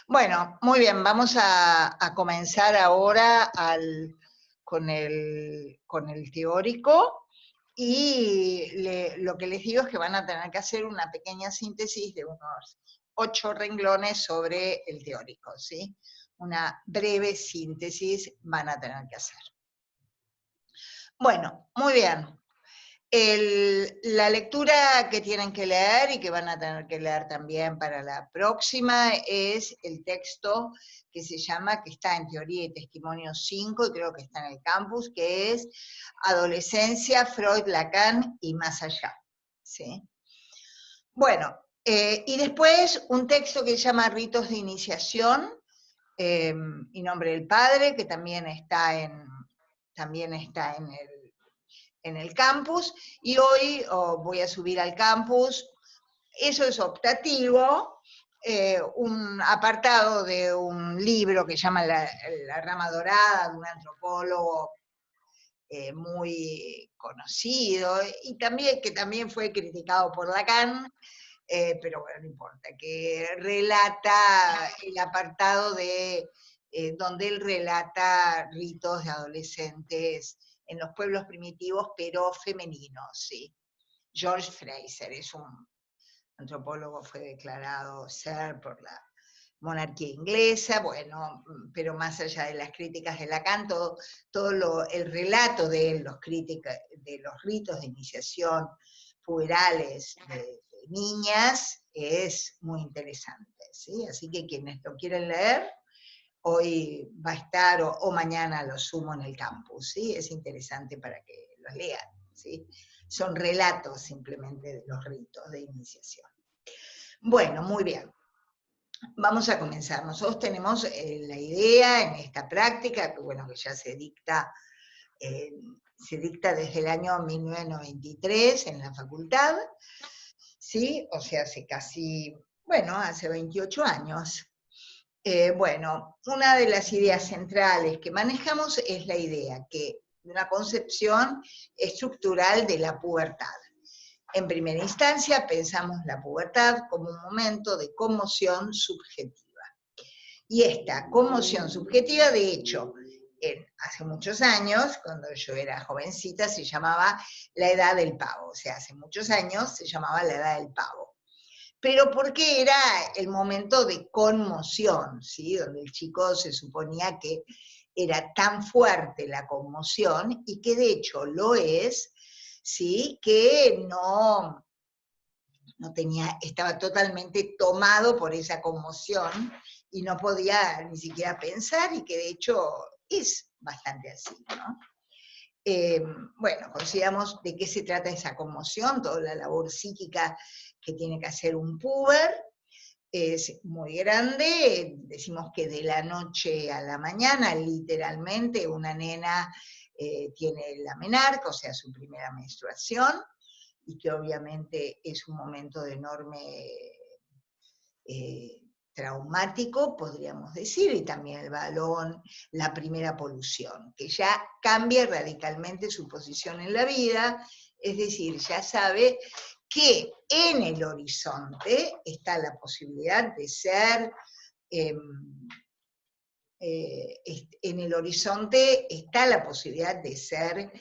Bueno, muy bien, vamos a comenzar ahora con el teórico y lo que les digo es que van a tener que hacer una pequeña síntesis de unos 8 renglones sobre el teórico, ¿sí? Una breve síntesis van a tener que hacer. Bueno, muy bien. La lectura que tienen que leer y que van a tener que leer también para la próxima es el texto que se llama, que está en Teoría y Testimonio 5 y creo que está en el campus, que es Adolescencia, Freud, Lacan y más allá. ¿Sí? Bueno, y después un texto que se llama Ritos de Iniciación y Nombre del Padre, que también está en el campus, y hoy voy a subir al campus, eso es optativo, un apartado de un libro que se llama La Rama Dorada, de un antropólogo muy conocido, y que también fue criticado por Lacan, pero bueno, no importa, que relata el apartado de donde él relata ritos de adolescentes en los pueblos primitivos, pero femeninos, ¿sí? George Fraser es un antropólogo, fue declarado ser por la monarquía inglesa, bueno, pero más allá de las críticas de Lacan, el relato de él, de los ritos de iniciación puberales de niñas, es muy interesante, ¿sí? Así que quienes lo quieren leer, hoy va a estar o mañana lo sumo en el campus, ¿sí? Es interesante para que los lean, ¿sí? Son relatos simplemente de los ritos de iniciación. Bueno, muy bien. Vamos a comenzar. Nosotros tenemos la idea en esta práctica, que bueno, que ya se dicta desde el año 1993 en la facultad, ¿sí? O sea, hace 28 años. Bueno, una de las ideas centrales que manejamos es la idea de una concepción estructural de la pubertad. En primera instancia, pensamos la pubertad como un momento de conmoción subjetiva. Y esta conmoción subjetiva, de hecho, hace muchos años, cuando yo era jovencita, se llamaba la edad del pavo. O sea, hace muchos años se llamaba la edad del pavo. Pero porque era el momento de conmoción, ¿sí? Donde el chico se suponía que era tan fuerte la conmoción, y que de hecho lo es, ¿sí? Que estaba totalmente tomado por esa conmoción y no podía ni siquiera pensar, y que de hecho es bastante así, ¿no? Bueno, consideramos de qué se trata esa conmoción, toda la labor psíquica que tiene que hacer un puber, es muy grande, decimos que de la noche a la mañana, literalmente, una nena tiene la menarca, o sea, su primera menstruación, y que obviamente es un momento de enorme traumático, podríamos decir, y también el balón, la primera polución, que ya cambia radicalmente su posición en la vida, es decir, ya sabe que en el horizonte está la posibilidad de ser, en el horizonte está la posibilidad de ser,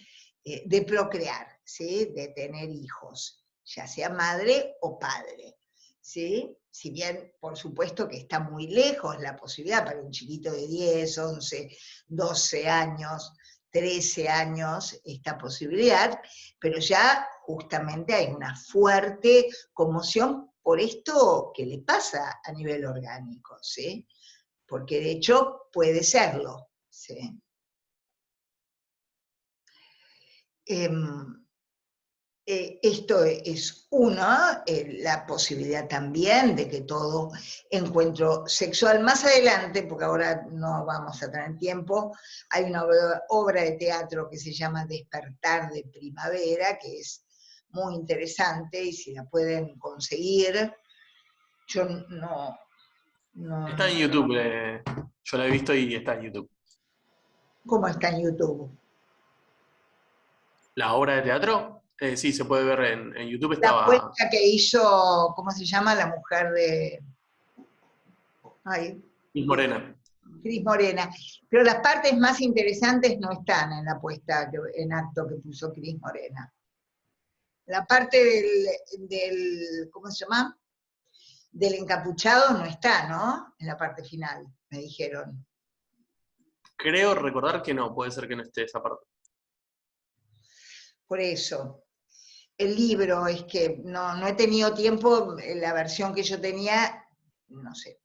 de procrear, ¿sí? De tener hijos, ya sea madre o padre, ¿sí? Si bien, por supuesto que está muy lejos la posibilidad para un chiquito de 10, 11, 12 años, 13 años, esta posibilidad, pero ya justamente hay una fuerte conmoción por esto que le pasa a nivel orgánico, ¿sí? Porque de hecho puede serlo, ¿sí? Esto es la posibilidad también de que todo encuentro sexual más adelante, porque ahora no vamos a tener tiempo, hay una obra de teatro que se llama Despertar de Primavera, que es muy interesante, y si la pueden conseguir, yo no. Está en YouTube, yo la he visto y está en YouTube. ¿Cómo está en YouTube? La obra de teatro, sí, se puede ver en YouTube, La estaba... puesta que hizo, ¿cómo se llama? La mujer de... Ay, Cris Morena. Cris Morena. Pero las partes más interesantes no están en la puesta en acto que puso Cris Morena. La parte del ¿cómo se llama? Del encapuchado no está, ¿no? En la parte final, me dijeron. Creo recordar que no, puede ser que no esté esa parte. Por eso. El libro es que no he tenido tiempo, la versión que yo tenía, no sé,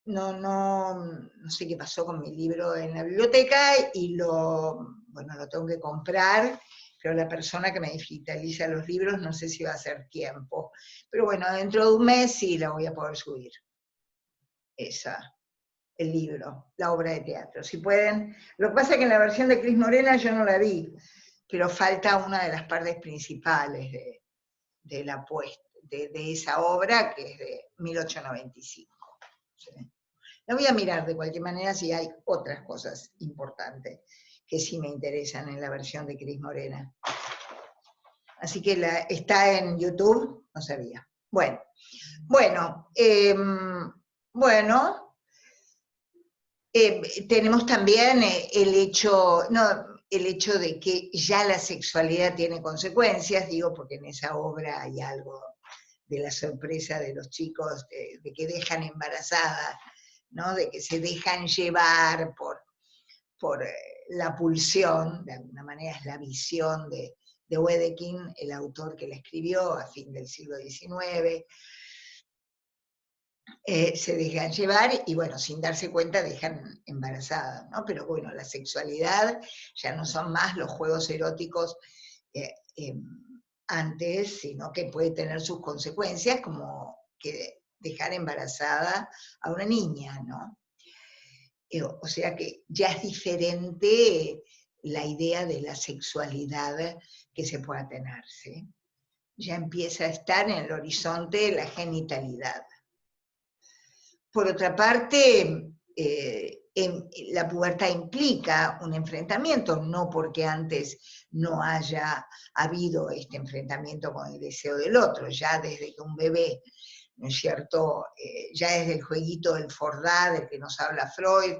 no sé qué pasó con mi libro en la biblioteca y lo tengo que comprar, pero la persona que me digitaliza los libros no sé si va a hacer tiempo. Pero bueno, dentro de un mes sí la voy a poder subir. El libro, la obra de teatro. Si pueden. Lo que pasa es que en la versión de Cris Morena yo no la vi, pero falta una de las partes principales de la puesta, de esa obra, que es de 1895. ¿Sí? La voy a mirar de cualquier manera si hay otras cosas importantes que sí me interesan en la versión de Cris Morena. Así que está en YouTube, no sabía. Bueno, tenemos también el hecho de que ya la sexualidad tiene consecuencias, digo, porque en esa obra hay algo de la sorpresa de los chicos, de que dejan embarazada, ¿no? De que se dejan llevar por la pulsión, de alguna manera es la visión de Wedekind, el autor que la escribió a fin del siglo XIX, se dejan llevar y bueno, sin darse cuenta dejan embarazada, ¿no? Pero bueno, la sexualidad ya no son más los juegos eróticos antes, sino que puede tener sus consecuencias, como que dejar embarazada a una niña, ¿no? O sea que ya es diferente la idea de la sexualidad que se pueda tener, ¿sí? Ya empieza a estar en el horizonte la genitalidad. Por otra parte, la pubertad implica un enfrentamiento, no porque antes no haya habido este enfrentamiento con el deseo del otro, ya desde que un bebé, ¿no es cierto?, ya desde el jueguito del Fordá, del que nos habla Freud,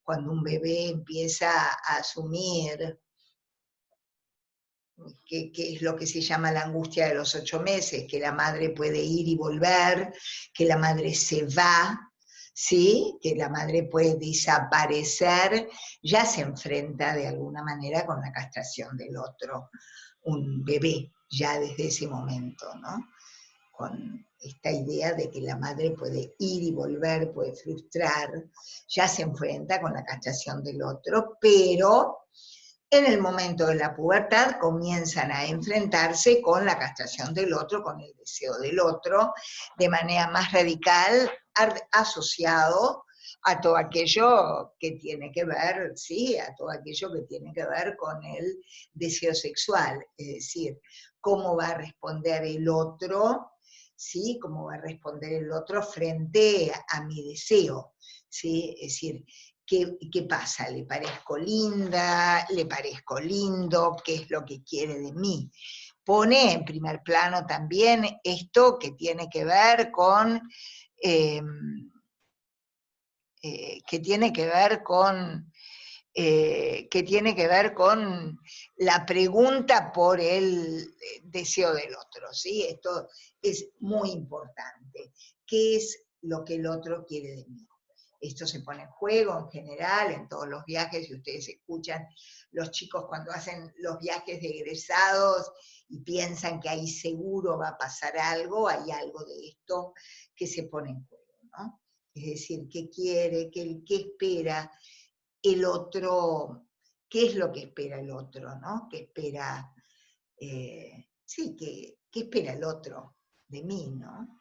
cuando un bebé empieza a asumir que es lo que se llama la angustia de los 8 meses, que la madre puede ir y volver, que la madre se va, ¿sí? Que la madre puede desaparecer, ya se enfrenta de alguna manera con la castración del otro, un bebé, ya desde ese momento, ¿no? Con esta idea de que la madre puede ir y volver, puede frustrar, ya se enfrenta con la castración del otro, pero en el momento de la pubertad comienzan a enfrentarse con la castración del otro, con el deseo del otro, de manera más radical, asociado a todo aquello que tiene que ver, sí, a todo aquello que tiene que ver con el deseo sexual, es decir, cómo va a responder el otro, ¿sí? Cómo va a responder el otro frente a mi deseo, ¿sí? Es decir, ¿qué pasa? ¿Le parezco linda? ¿Le parezco lindo? ¿Qué es lo que quiere de mí? Pone en primer plano también esto que tiene que ver con la pregunta por el deseo del otro, ¿sí? Esto es muy importante. ¿Qué es lo que el otro quiere de mí? Esto se pone en juego en general, en todos los viajes, y ustedes escuchan los chicos cuando hacen los viajes de egresados y piensan que ahí seguro va a pasar algo, hay algo de esto que se pone en juego, ¿no? Es decir, ¿qué quiere? ¿Qué espera el otro? ¿Qué es lo que espera el otro, no? ¿Qué espera? ¿Qué espera el otro de mí, no?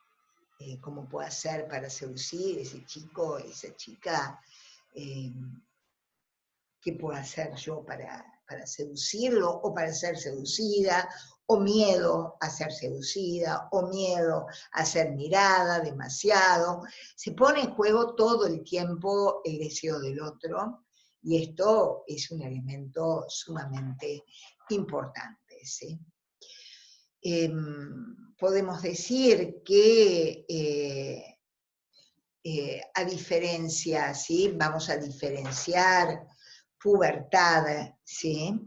¿Cómo puedo hacer para seducir a ese chico, esa chica? ¿Qué puedo hacer yo para seducirlo o para ser seducida? O miedo a ser seducida, o miedo a ser mirada demasiado. Se pone en juego todo el tiempo el deseo del otro, y esto es un elemento sumamente importante, ¿sí? Podemos decir que a diferencia, ¿sí? Vamos a diferenciar pubertad, ¿sí?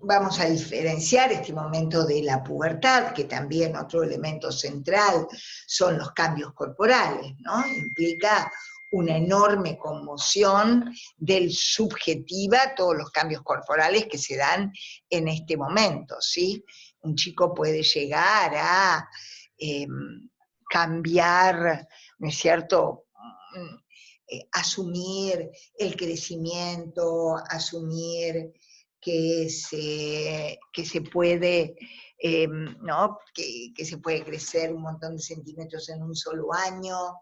Vamos a diferenciar este momento de la pubertad, que también otro elemento central son los cambios corporales, ¿no? Implica una enorme conmoción del subjetiva, todos los cambios corporales que se dan en este momento, ¿sí? Un chico puede llegar a cambiar, ¿no es cierto?, asumir el crecimiento, asumir que se puede, ¿no? que se puede crecer un montón de centímetros en un solo año,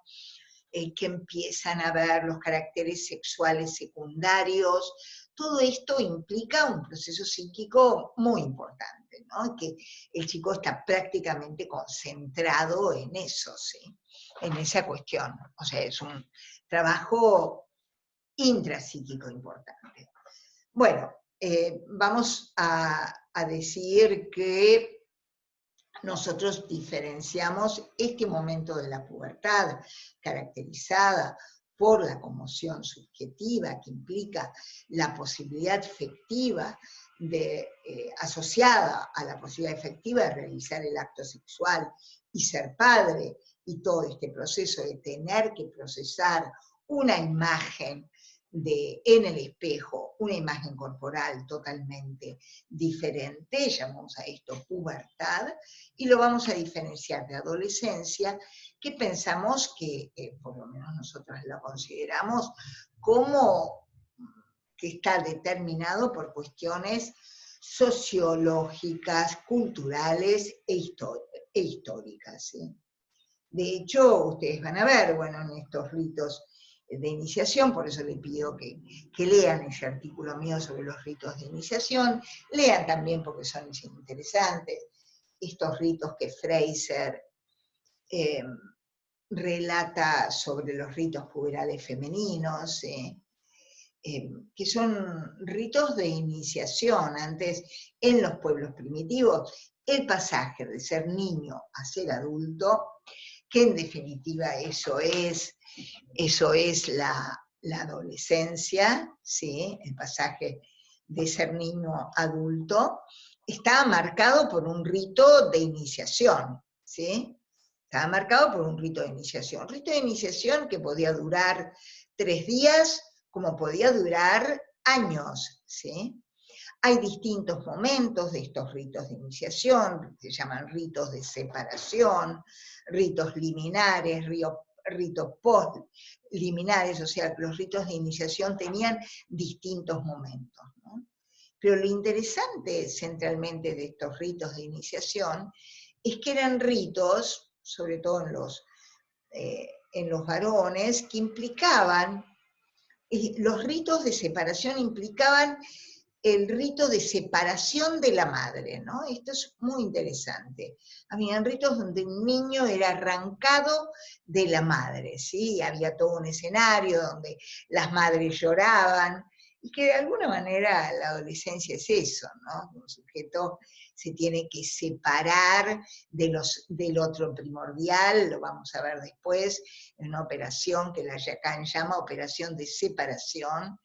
que empiezan a ver los caracteres sexuales secundarios. Todo esto implica un proceso psíquico muy importante, ¿no? Que el chico está prácticamente concentrado en eso, ¿sí? En esa cuestión. O sea, es un trabajo intrapsíquico importante. Bueno, vamos a decir que nosotros diferenciamos este momento de la pubertad, caracterizada por la conmoción subjetiva, que implica la posibilidad efectiva asociada a la posibilidad efectiva de realizar el acto sexual y ser padre, y todo este proceso de tener que procesar una imagen en el espejo, una imagen corporal totalmente diferente, llamamos a esto pubertad, y lo vamos a diferenciar de adolescencia, que pensamos que, por lo menos nosotros lo consideramos, como que está determinado por cuestiones sociológicas, culturales e históricas, ¿sí? De hecho, ustedes van a ver, bueno, en estos ritos de iniciación, por eso les pido que lean ese artículo mío sobre los ritos de iniciación, lean también porque son interesantes, estos ritos que Fraser relata sobre los ritos puberales femeninos, que son ritos de iniciación. Antes, en los pueblos primitivos, el pasaje de ser niño a ser adulto, que en definitiva eso es la adolescencia, ¿sí? El pasaje de ser niño a adulto, estaba marcado por un rito de iniciación, ¿sí? Estaba marcado por un rito de iniciación. Rito de iniciación que podía durar 3 días, como podía durar años, ¿sí? Hay distintos momentos de estos ritos de iniciación, se llaman ritos de separación, ritos liminares, ritos postliminares, o sea, los ritos de iniciación tenían distintos momentos, ¿no? Pero lo interesante centralmente de estos ritos de iniciación es que eran ritos, sobre todo en los varones, que implicaban, los ritos de separación implicaban el rito de separación de la madre, ¿no? Esto es muy interesante. Habían ritos donde un niño era arrancado de la madre, ¿sí? Había todo un escenario donde las madres lloraban, y que de alguna manera la adolescencia es eso, ¿no? Un sujeto se tiene que separar del otro primordial, lo vamos a ver después, en una operación que la Lacan llama operación de separación,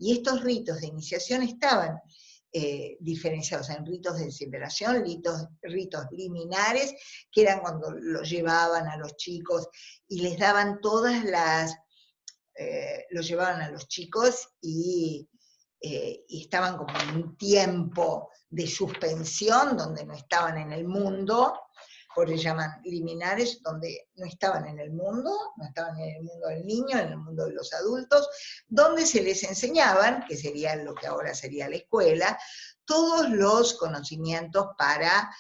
y estos ritos de iniciación estaban diferenciados en ritos de separación, ritos liminares, que eran cuando los llevaban a los chicos y les daban todas las, los llevaban a los chicos y estaban como en un tiempo de suspensión donde no estaban en el mundo, por eso llaman liminares, donde no estaban en el mundo, no estaban en el mundo del niño, en el mundo de los adultos, donde se les enseñaban, que sería lo que ahora sería la escuela, todos los conocimientos para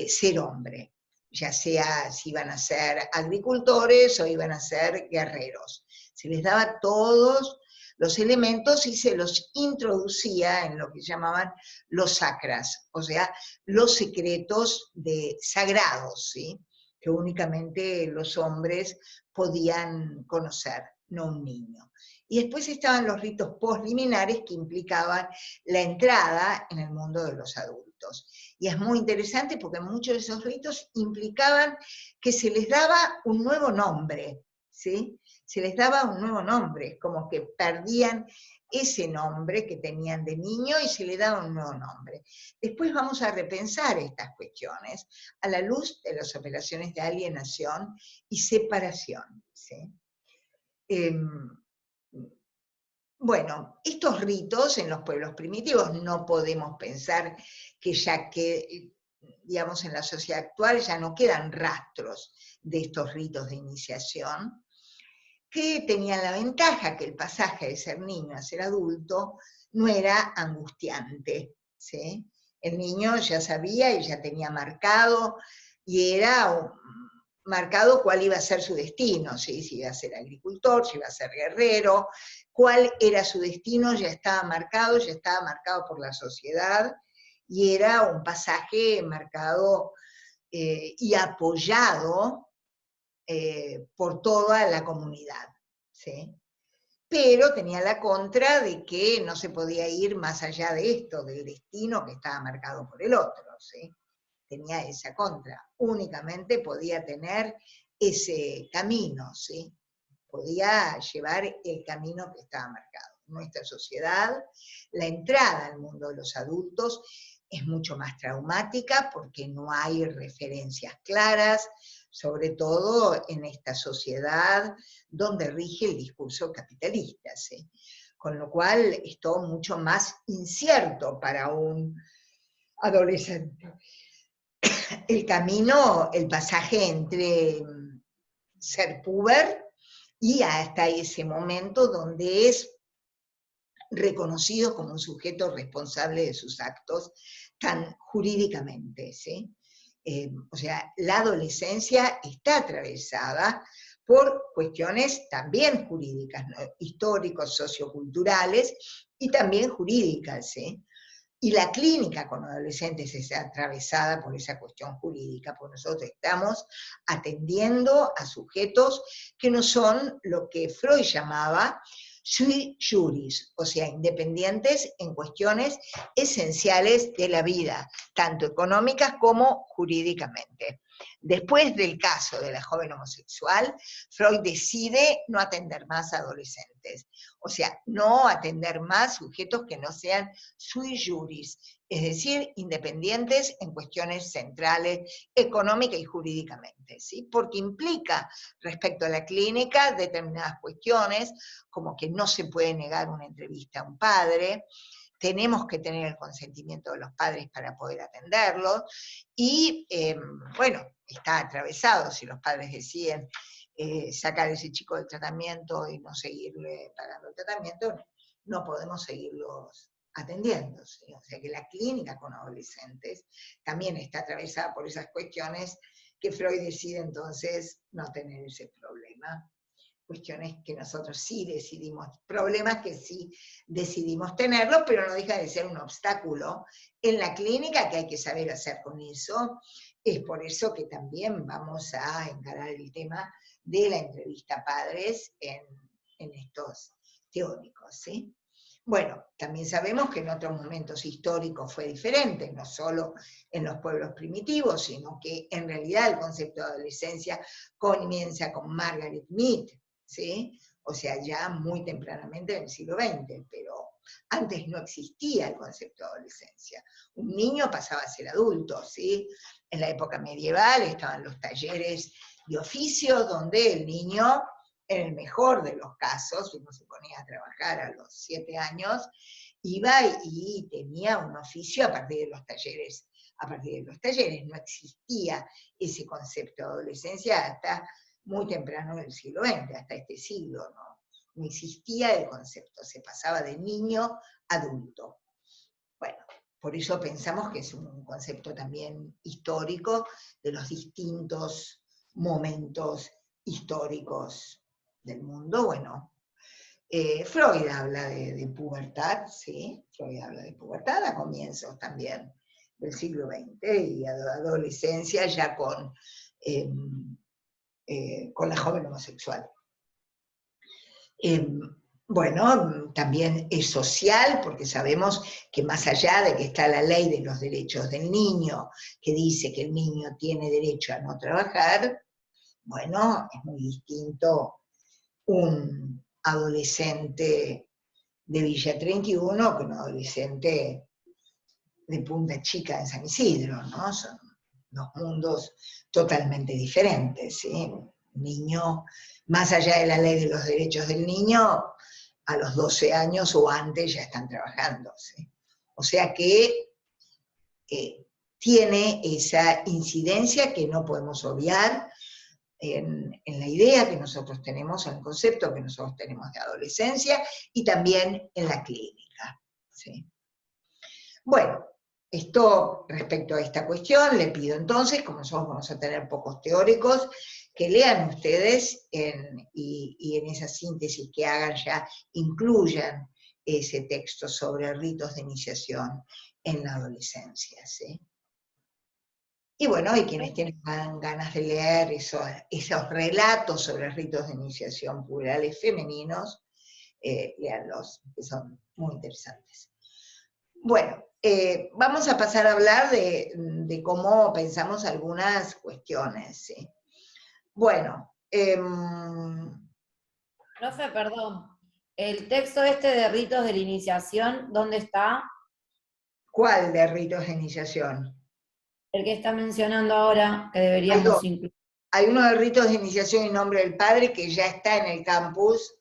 ser hombre, ya sea si iban a ser agricultores o iban a ser guerreros. Se les daba todos los elementos y se los introducía en lo que llamaban los sacras, o sea, los secretos sagrados, ¿sí? Que únicamente los hombres podían conocer, no un niño. Y después estaban los ritos postliminares que implicaban la entrada en el mundo de los adultos. Y es muy interesante porque muchos de esos ritos implicaban que se les daba un nuevo nombre, ¿sí? Se les daba un nuevo nombre, como que perdían ese nombre que tenían de niño y se le daba un nuevo nombre. Después vamos a repensar estas cuestiones a la luz de las operaciones de alienación y separación, ¿sí? Bueno, estos ritos en los pueblos primitivos no podemos pensar que digamos, en la sociedad actual ya no quedan rastros de estos ritos de iniciación, que tenían la ventaja que el pasaje de ser niño a ser adulto no era angustiante, ¿sí? El niño ya sabía y ya tenía marcado, y era marcado cuál iba a ser su destino, ¿sí? Si iba a ser agricultor, si iba a ser guerrero, cuál era su destino ya estaba marcado por la sociedad, y era un pasaje marcado y apoyado por toda la comunidad, ¿sí? Pero tenía la contra de que no se podía ir más allá de esto, del destino que estaba marcado por el otro, ¿sí? Tenía esa contra, únicamente podía tener ese camino, ¿sí? Podía llevar el camino que estaba marcado. En nuestra sociedad, la entrada al mundo de los adultos es mucho más traumática porque no hay referencias claras, sobre todo en esta sociedad donde rige el discurso capitalista, ¿sí? Con lo cual es todo mucho más incierto para un adolescente. El camino, el pasaje entre ser puber y hasta ese momento donde es reconocido como un sujeto responsable de sus actos tan jurídicamente, ¿sí? O sea, la adolescencia está atravesada por cuestiones también jurídicas, ¿no? Históricos, socioculturales y también jurídicas, ¿sí? Y la clínica con adolescentes es atravesada por esa cuestión jurídica, porque nosotros estamos atendiendo a sujetos que no son lo que Freud llamaba sui juris, o sea, independientes en cuestiones esenciales de la vida, tanto económicas como jurídicamente. Después del caso de la joven homosexual, Freud decide no atender más a adolescentes, o sea, no atender más sujetos que no sean sui juris, es decir, independientes en cuestiones centrales, económica y jurídicamente, ¿sí? Porque implica respecto a la clínica determinadas cuestiones, como que no se puede negar una entrevista a un padre, tenemos que tener el consentimiento de los padres para poder atenderlos, y bueno, está atravesado si los padres deciden sacar a ese chico del tratamiento y no seguirle pagando el tratamiento, no podemos seguirlos atendiendo, ¿sí? O sea que la clínica con adolescentes también está atravesada por esas cuestiones que Freud decide entonces no tener ese problema. Cuestiones que nosotros sí decidimos, problemas que sí decidimos tenerlos, pero no deja de ser un obstáculo en la clínica que hay que saber hacer con eso. Es por eso que también vamos a encarar el tema de la entrevista a padres en estos teóricos, ¿sí? Bueno, también sabemos que en otros momentos históricos fue diferente, no solo en los pueblos primitivos, sino que en realidad el concepto de adolescencia comienza con Margaret Mead, ¿sí? O sea, ya muy tempranamente en el siglo XX, pero antes no existía el concepto de adolescencia. Un niño pasaba a ser adulto, ¿sí? En la época medieval estaban los talleres de oficio donde el niño, en el mejor de los casos, uno se ponía a trabajar a los 7 años, iba y tenía un oficio a partir de los talleres. A partir de los talleres no existía ese concepto de adolescencia hasta muy temprano en el siglo XX, hasta este siglo, ¿no? No existía el concepto, se pasaba de niño a adulto. Bueno, por eso pensamos que es un concepto también histórico de los distintos momentos históricos del mundo. Bueno, Freud habla de pubertad, ¿sí? Freud habla de pubertad a comienzos también del siglo XX y adolescencia ya con la joven homosexual. Bueno, también es social, porque sabemos que más allá de que está la ley de los derechos del niño, que dice que el niño tiene derecho a no trabajar, bueno, es muy distinto un adolescente de Villa 31 que un adolescente de Punta Chica en San Isidro, ¿no? Son dos mundos totalmente diferentes, ¿sí? Un niño, más allá de la ley de los derechos del niño, a los 12 años o antes ya están trabajando, ¿sí? O sea que tiene esa incidencia que no podemos obviar en la idea que nosotros tenemos, en el concepto que nosotros tenemos de adolescencia y también en la clínica, ¿sí? Bueno, esto respecto a esta cuestión, le pido entonces, como nosotros vamos a tener pocos teóricos, que lean ustedes y en esa síntesis que hagan ya incluyan ese texto sobre ritos de iniciación en la adolescencia, ¿sí? Y bueno, y quienes tienen ganas de leer esos relatos sobre ritos de iniciación plurales femeninos, leanlos, que son muy interesantes. Bueno, vamos a pasar a hablar de cómo pensamos algunas cuestiones, ¿sí? Bueno, Profe, perdón. El texto este de ritos de la iniciación, ¿dónde está? ¿cuál de ritos de iniciación? El que está mencionando ahora, que Hay deberíamos dos. incluir. Hay uno de ritos de iniciación en nombre del padre que ya está en el campus,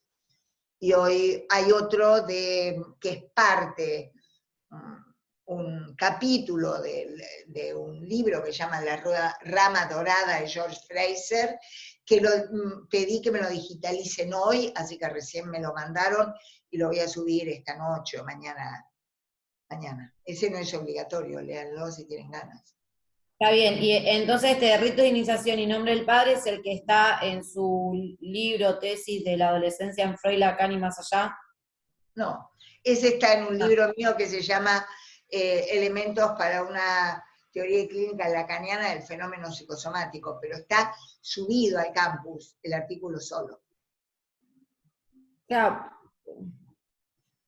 y hoy hay otro que es parte, un capítulo de un libro que se llama La Rama Dorada de George Fraser, que pedí que me lo digitalicen hoy, así que recién me lo mandaron y lo voy a subir esta noche o mañana. Ese no es obligatorio, léanlo si tienen ganas. Está bien, y entonces este de ritos de iniciación y nombre del padre es el que está en su libro, tesis de la adolescencia en Freud, Lacan y más allá. No, ese está en un libro mío que se llama Elementos para una teoría clínica lacaniana del fenómeno psicosomático, pero está subido al campus, el artículo solo. Claro,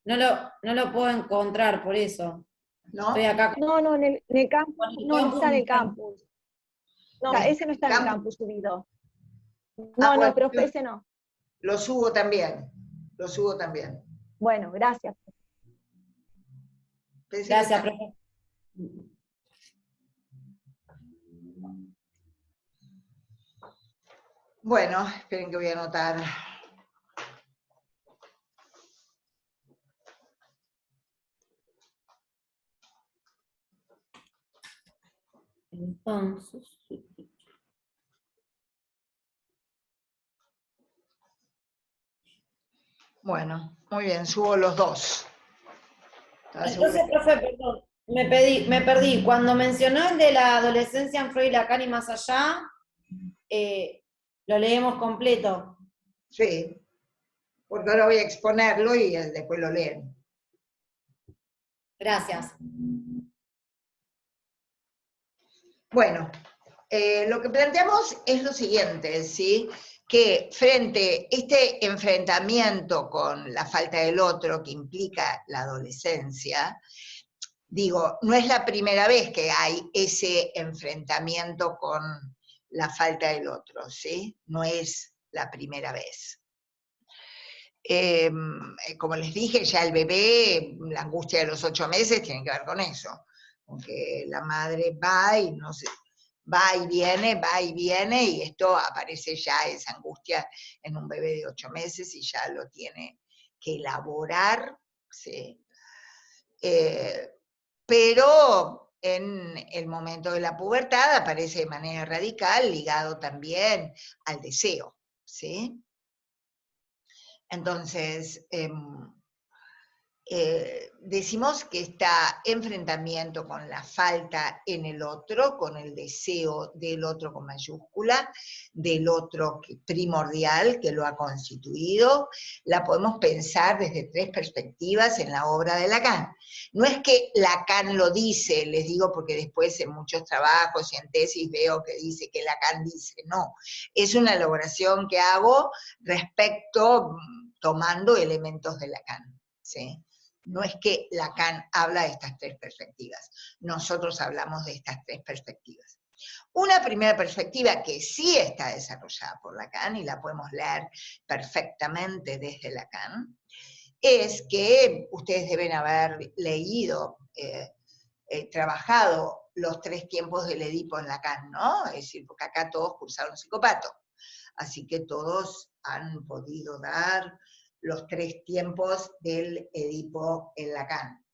no lo puedo encontrar, por eso. ¿No? Estoy acá. No, en el campus, no está en el campus. No, ¿Está ese no está en el campus? campus subido. No, Bueno, profe, ese no. lo subo también, Bueno, gracias. Gracias, profe. Bueno, esperen que voy a anotar. Entonces, Bueno, muy bien, subo los dos. entonces, profe, perdón, me perdí. Cuando mencionó el de la adolescencia en Freud, Lacan y más allá, lo leemos completo. Sí, porque ahora voy a exponerlo y después lo leen. Gracias. Bueno, lo que planteamos es lo siguiente, ¿sí? Que frente a este enfrentamiento con la falta del otro que implica la adolescencia, digo, no es la primera vez que hay ese enfrentamiento con la falta del otro, ¿sí? No es la primera vez. Como les dije, ya el bebé, la angustia de los 8 meses tiene que ver con eso, porque la madre va y viene, y esto aparece ya, esa angustia en un bebé de 8 meses y ya lo tiene que elaborar, ¿sí? Pero en el momento de la pubertad aparece de manera radical, ligado también al deseo, ¿sí? Entonces, decimos que este enfrentamiento con la falta en el otro, con el deseo del otro con mayúscula, del otro primordial que lo ha constituido, la podemos pensar desde 3 perspectivas en la obra de Lacan. No es que Lacan lo dice, les digo porque después en muchos trabajos y en tesis veo que dice que Lacan dice, no, es una elaboración que hago respecto tomando elementos de Lacan, ¿sí? No es que Lacan habla de estas tres perspectivas, nosotros hablamos de estas tres perspectivas. Una primera perspectiva que sí está desarrollada por Lacan, y la podemos leer perfectamente desde Lacan, es que ustedes deben haber leído, trabajado los tres tiempos del Edipo en Lacan, ¿no? Es decir, porque acá todos cursaron psicopato, así que todos han podido dar los tres tiempos del Edipo en Lacan.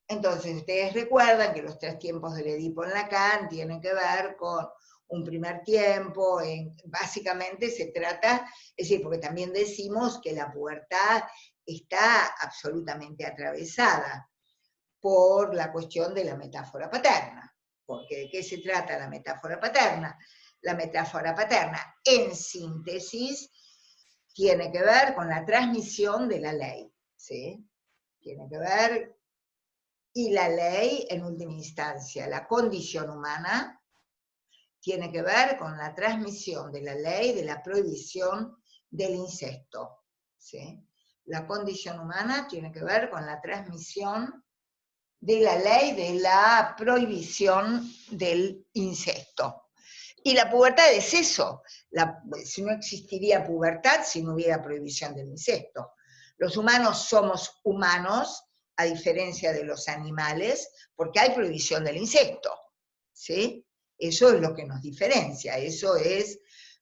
Entonces, ustedes recuerdan que los tres tiempos del Edipo en Lacan tienen que ver con un primer tiempo, básicamente se trata, es decir, porque también decimos que la pubertad está absolutamente atravesada por la cuestión de la metáfora paterna. Porque ¿de qué se trata la metáfora paterna? La metáfora paterna, en síntesis, tiene que ver con la transmisión de la ley, ¿sí? Tiene que ver, y la ley, en última instancia, la condición humana, tiene que ver con la transmisión de la ley de la prohibición del incesto, ¿sí? La condición humana tiene que ver con la transmisión de la ley de la prohibición del incesto. Y la pubertad es eso. Si no existiría pubertad si no hubiera prohibición del incesto. Los humanos somos humanos, a diferencia de los animales, porque hay prohibición del incesto, ¿sí? Eso es lo que nos diferencia, eso es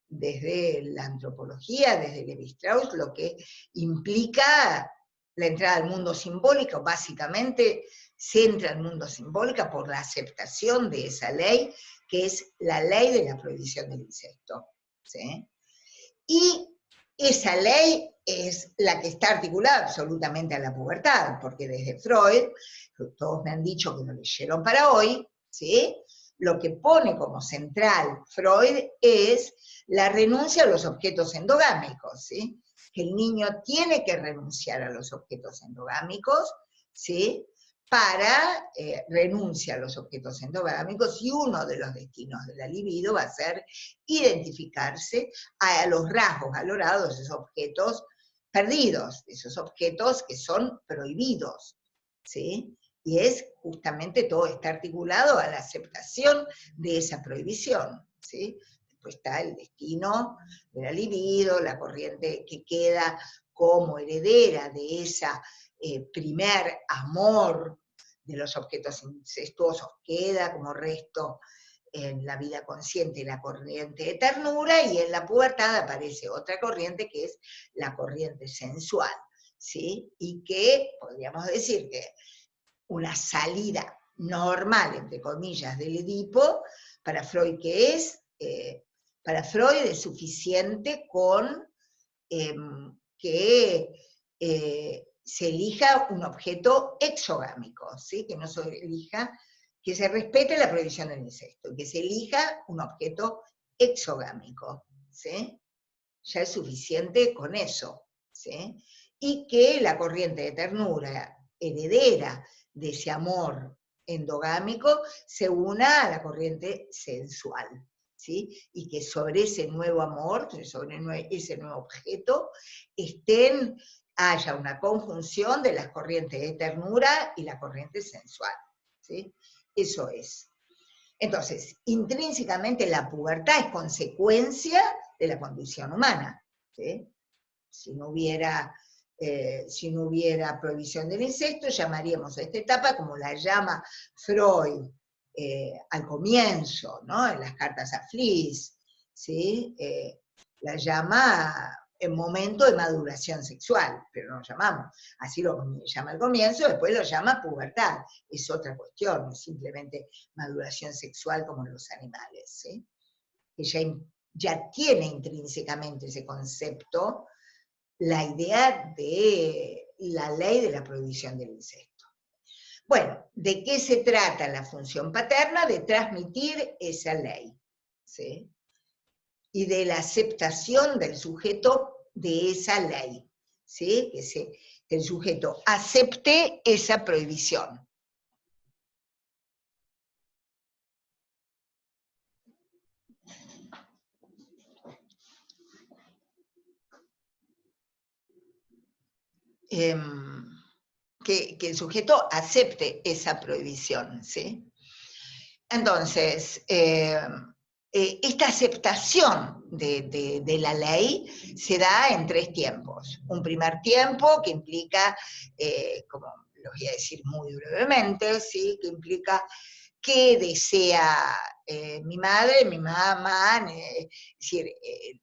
desde la antropología, desde Levi-Strauss, lo que implica la entrada al mundo simbólico. Básicamente se entra al mundo simbólico por la aceptación de esa ley, que es la ley de la prohibición del incesto, ¿sí? Y esa ley es la que está articulada absolutamente a la pubertad, porque desde Freud, todos me han dicho que lo leyeron para hoy, ¿sí? Lo que pone como central Freud es la renuncia a los objetos endogámicos, ¿sí? Que el niño tiene que renunciar a los objetos endogámicos, ¿sí? Para renuncia a los objetos endogámicos, y uno de los destinos de la libido va a ser identificarse a los rasgos valorados de esos objetos perdidos, de esos objetos que son prohibidos, ¿sí? Y es justamente todo está articulado a la aceptación de esa prohibición, ¿sí? Después está el destino de la libido, la corriente que queda como heredera de esa primer amor de los objetos incestuosos, queda como resto en la vida consciente la corriente de ternura, y en la pubertad aparece otra corriente que es la corriente sensual, ¿sí? Y que podríamos decir que una salida normal, entre comillas, del Edipo, para Freud, que es, para Freud es suficiente con que se elija un objeto exogámico, ¿sí? Que no se elija, que se respete la prohibición del incesto, que se elija un objeto exogámico, ¿sí? Ya es suficiente con eso, ¿sí? Y que la corriente de ternura heredera de ese amor endogámico se una a la corriente sensual, ¿sí? Y que sobre ese nuevo amor, sobre ese nuevo objeto, haya una conjunción de las corrientes de ternura y la corriente sensual, ¿sí? Eso es. Entonces, intrínsecamente la pubertad es consecuencia de la condición humana, ¿sí? Si no hubiera prohibición del incesto, llamaríamos a esta etapa como la llama Freud al comienzo, ¿no? En las cartas a Fliess, ¿sí? La llama en momento de maduración sexual, pero no lo llamamos, así lo llama al comienzo, después lo llama pubertad, es otra cuestión, no es simplemente maduración sexual como en los animales, ¿sí? Que ya tiene intrínsecamente ese concepto, la idea de la ley de la prohibición del incesto. Bueno, ¿de qué se trata la función paterna? De transmitir esa ley, ¿sí? Y de la aceptación del sujeto de esa ley, ¿sí? Que el sujeto acepte esa prohibición. que el sujeto acepte esa prohibición, ¿sí? Entonces, esta aceptación de la ley se da en 3 tiempos. Un primer tiempo que implica, como lo voy a decir muy brevemente, ¿sí? Que implica qué desea mi madre, mi mamá, es decir,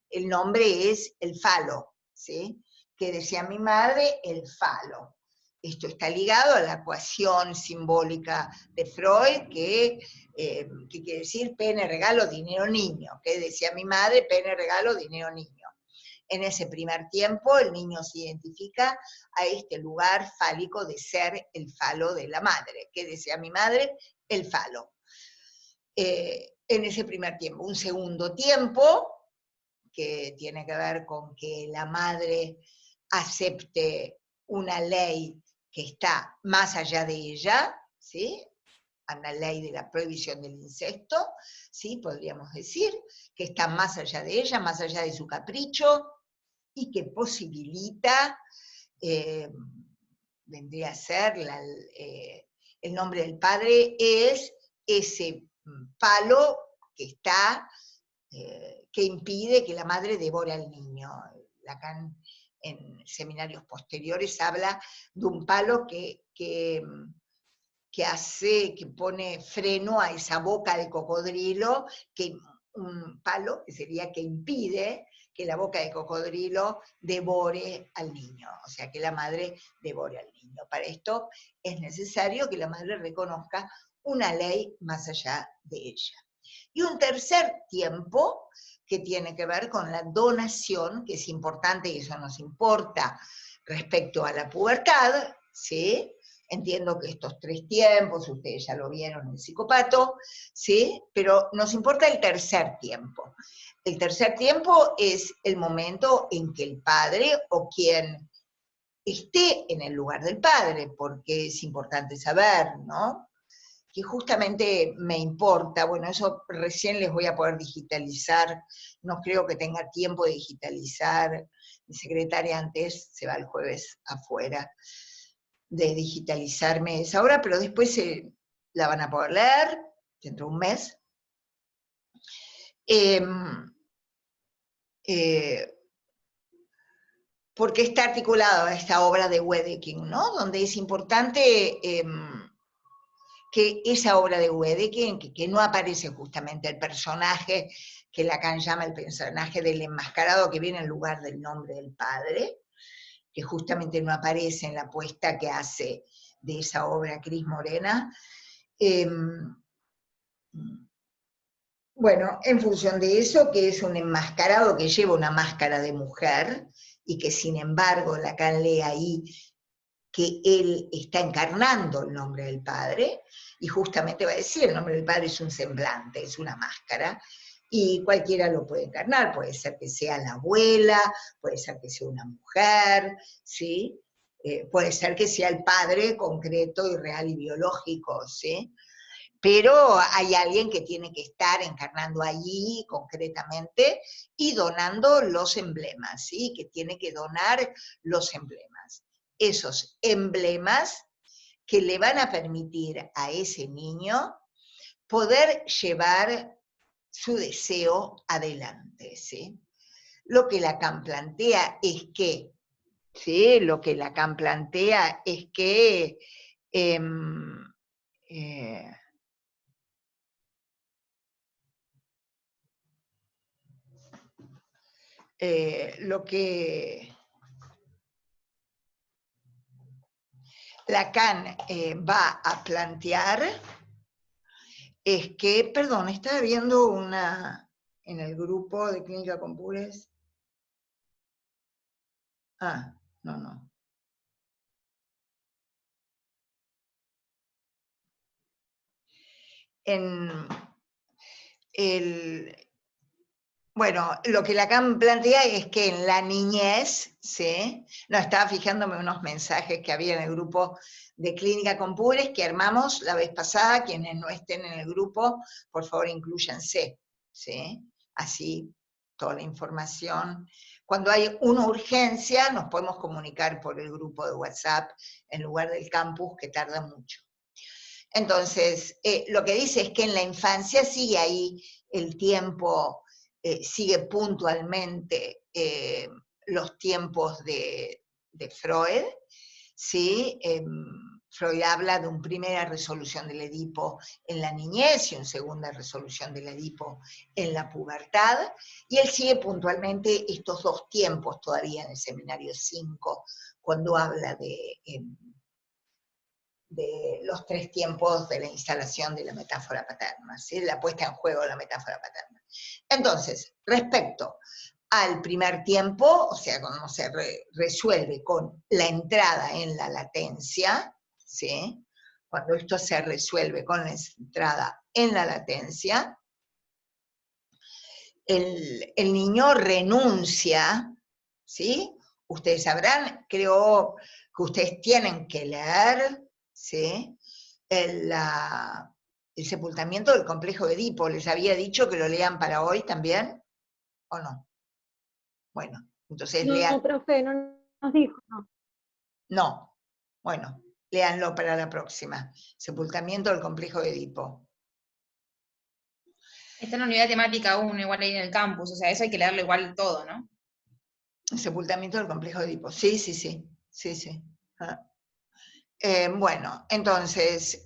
el nombre es el falo, ¿sí? ¿Qué desea mi madre? El falo. Esto está ligado a la ecuación simbólica de Freud, que quiere decir pene, regalo, dinero, niño. ¿Qué decía mi madre? Pene, regalo, dinero, niño. En ese primer tiempo el niño se identifica a este lugar fálico de ser el falo de la madre. ¿Qué decía mi madre? El falo. En ese primer tiempo. Un segundo tiempo, que tiene que ver con que la madre acepte una ley que está más allá de ella, ¿sí? Una ley de la prohibición del incesto, ¿sí? Podríamos decir, que está más allá de ella, más allá de su capricho, y que posibilita, vendría a ser, el nombre del padre es ese palo que está, que impide que la madre devore al niño. Lacan en seminarios posteriores habla de un palo que pone freno a esa boca de cocodrilo, un palo que sería que impide que la boca de cocodrilo devore al niño, o sea, que la madre devore al niño. Para esto es necesario que la madre reconozca una ley más allá de ella. Y un tercer tiempo que tiene que ver con la donación, que es importante y eso nos importa respecto a la pubertad, ¿sí? Entiendo que estos 3 tiempos, ustedes ya lo vieron en el psicopato, ¿sí? Pero nos importa el tercer tiempo. El tercer tiempo es el momento en que el padre o quien esté en el lugar del padre, porque es importante saber, ¿no? Que justamente me importa, bueno, eso recién les voy a poder digitalizar, no creo que tenga tiempo de digitalizar, mi secretaria antes se va el jueves afuera, de digitalizarme esa obra, pero después la van a poder leer dentro de un mes. Porque está articulado a esta obra de Wedekind, ¿no? Donde es importante que esa obra de Wedekind, que no aparece justamente el personaje que Lacan llama el personaje del enmascarado que viene en lugar del nombre del padre, que justamente no aparece en la apuesta que hace de esa obra Cris Morena. Bueno, en función de eso, que es un enmascarado que lleva una máscara de mujer, y que sin embargo Lacan lee ahí que él está encarnando el nombre del padre, y justamente va a decir, el nombre del padre es un semblante, es una máscara, y cualquiera lo puede encarnar, puede ser que sea la abuela, puede ser que sea una mujer, ¿sí? Puede ser que sea el padre concreto y real y biológico, ¿sí? Pero hay alguien que tiene que estar encarnando allí concretamente y donando los emblemas, ¿sí? Que tiene que donar los emblemas. Esos emblemas que le van a permitir a ese niño poder llevar su deseo adelante, ¿sí? Lo que Lacan plantea es que, ¿sí? Lo que Lacan plantea es que lo que Lacan va a plantear es que, perdón, estaba viendo una en el grupo de Clínica con Pures. No. Bueno, lo que Lacan plantea es que en la niñez, ¿sí? No, estaba fijándome unos mensajes que había en el grupo de Clínica con Pures que armamos la vez pasada. Quienes no estén en el grupo, por favor, inclúyanse, ¿sí? Así toda la información. Cuando hay una urgencia, nos podemos comunicar por el grupo de WhatsApp en lugar del campus, que tarda mucho. Entonces, lo que dice es que en la infancia sigue ahí el tiempo, sigue puntualmente los tiempos de Freud, ¿sí? Freud habla de una primera resolución del Edipo en la niñez y una segunda resolución del Edipo en la pubertad, y él sigue puntualmente estos dos tiempos todavía en el seminario 5, cuando habla de los 3 tiempos de la instalación de la metáfora paterna, ¿sí? La puesta en juego de la metáfora paterna. Entonces, respecto al primer tiempo, o sea, cuando se resuelve con la entrada en la latencia, ¿sí? Cuando esto se resuelve con la entrada en la latencia, el niño renuncia, ¿sí? Ustedes sabrán, creo que ustedes tienen que leer, ¿sí? El sepultamiento del complejo de Edipo. ¿Les había dicho que lo lean para hoy también? ¿O no? Bueno, entonces lean. No, profe, no nos dijo, no. No, bueno, léanlo para la próxima. Sepultamiento del complejo de Edipo. Está en la unidad temática 1, igual ahí en el campus, o sea, eso hay que leerlo igual todo, ¿no? Sepultamiento del complejo de Edipo, sí. Ah. Bueno, entonces,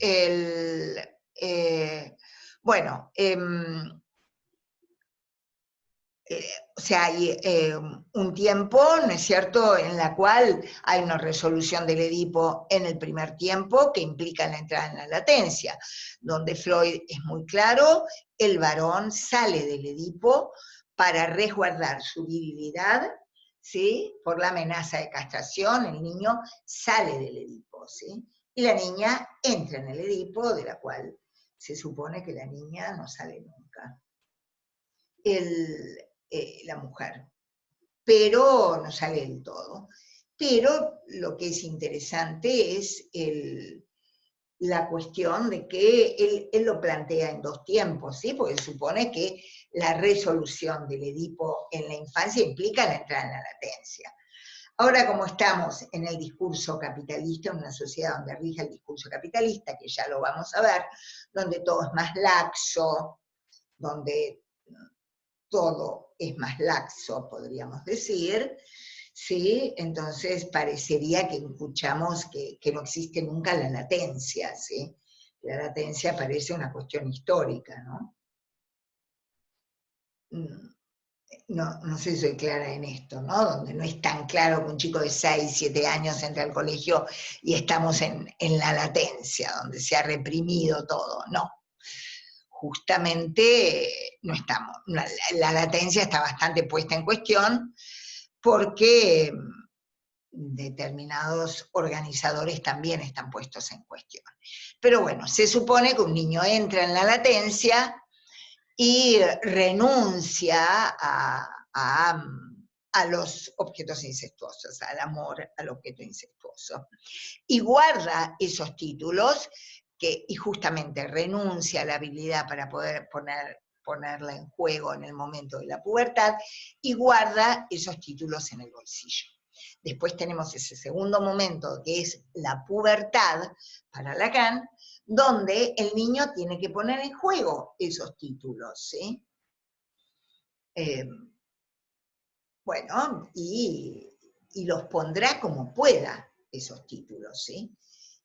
o sea, hay un tiempo, ¿no es cierto?, en la cual hay una resolución del Edipo en el primer tiempo que implica la entrada en la latencia, donde Freud es muy claro, el varón sale del Edipo para resguardar su virilidad, ¿sí?, por la amenaza de castración, el niño sale del Edipo, ¿sí?, y la niña entra en el Edipo, de la cual se supone que la niña no sale nunca. La mujer, pero no sale del todo. Pero lo que es interesante es la cuestión de que él lo plantea en 2 tiempos, ¿sí? Porque supone que la resolución del Edipo en la infancia implica la entrada en la latencia. Ahora, como estamos en el discurso capitalista, en una sociedad donde rige el discurso capitalista, que ya lo vamos a ver, donde todo es más laxo, donde todo es más laxo, podríamos decir, ¿sí? Entonces parecería que escuchamos que no existe nunca la latencia, ¿sí? La latencia parece una cuestión histórica, ¿no? No sé si soy clara en esto, ¿no? Donde no es tan claro que un chico de 6, 7 años entre al colegio y estamos en la latencia, donde se ha reprimido todo, no. Justamente no estamos. La latencia está bastante puesta en cuestión porque determinados organizadores también están puestos en cuestión. Pero bueno, se supone que un niño entra en la latencia y renuncia a los objetos incestuosos, al amor al objeto incestuoso. Y guarda esos títulos y justamente renuncia a la habilidad para poder ponerla en juego en el momento de la pubertad, y guarda esos títulos en el bolsillo. Después tenemos ese segundo momento, que es la pubertad, para Lacan, donde el niño tiene que poner en juego esos títulos, ¿sí? Bueno, y los pondrá como pueda, esos títulos, ¿sí?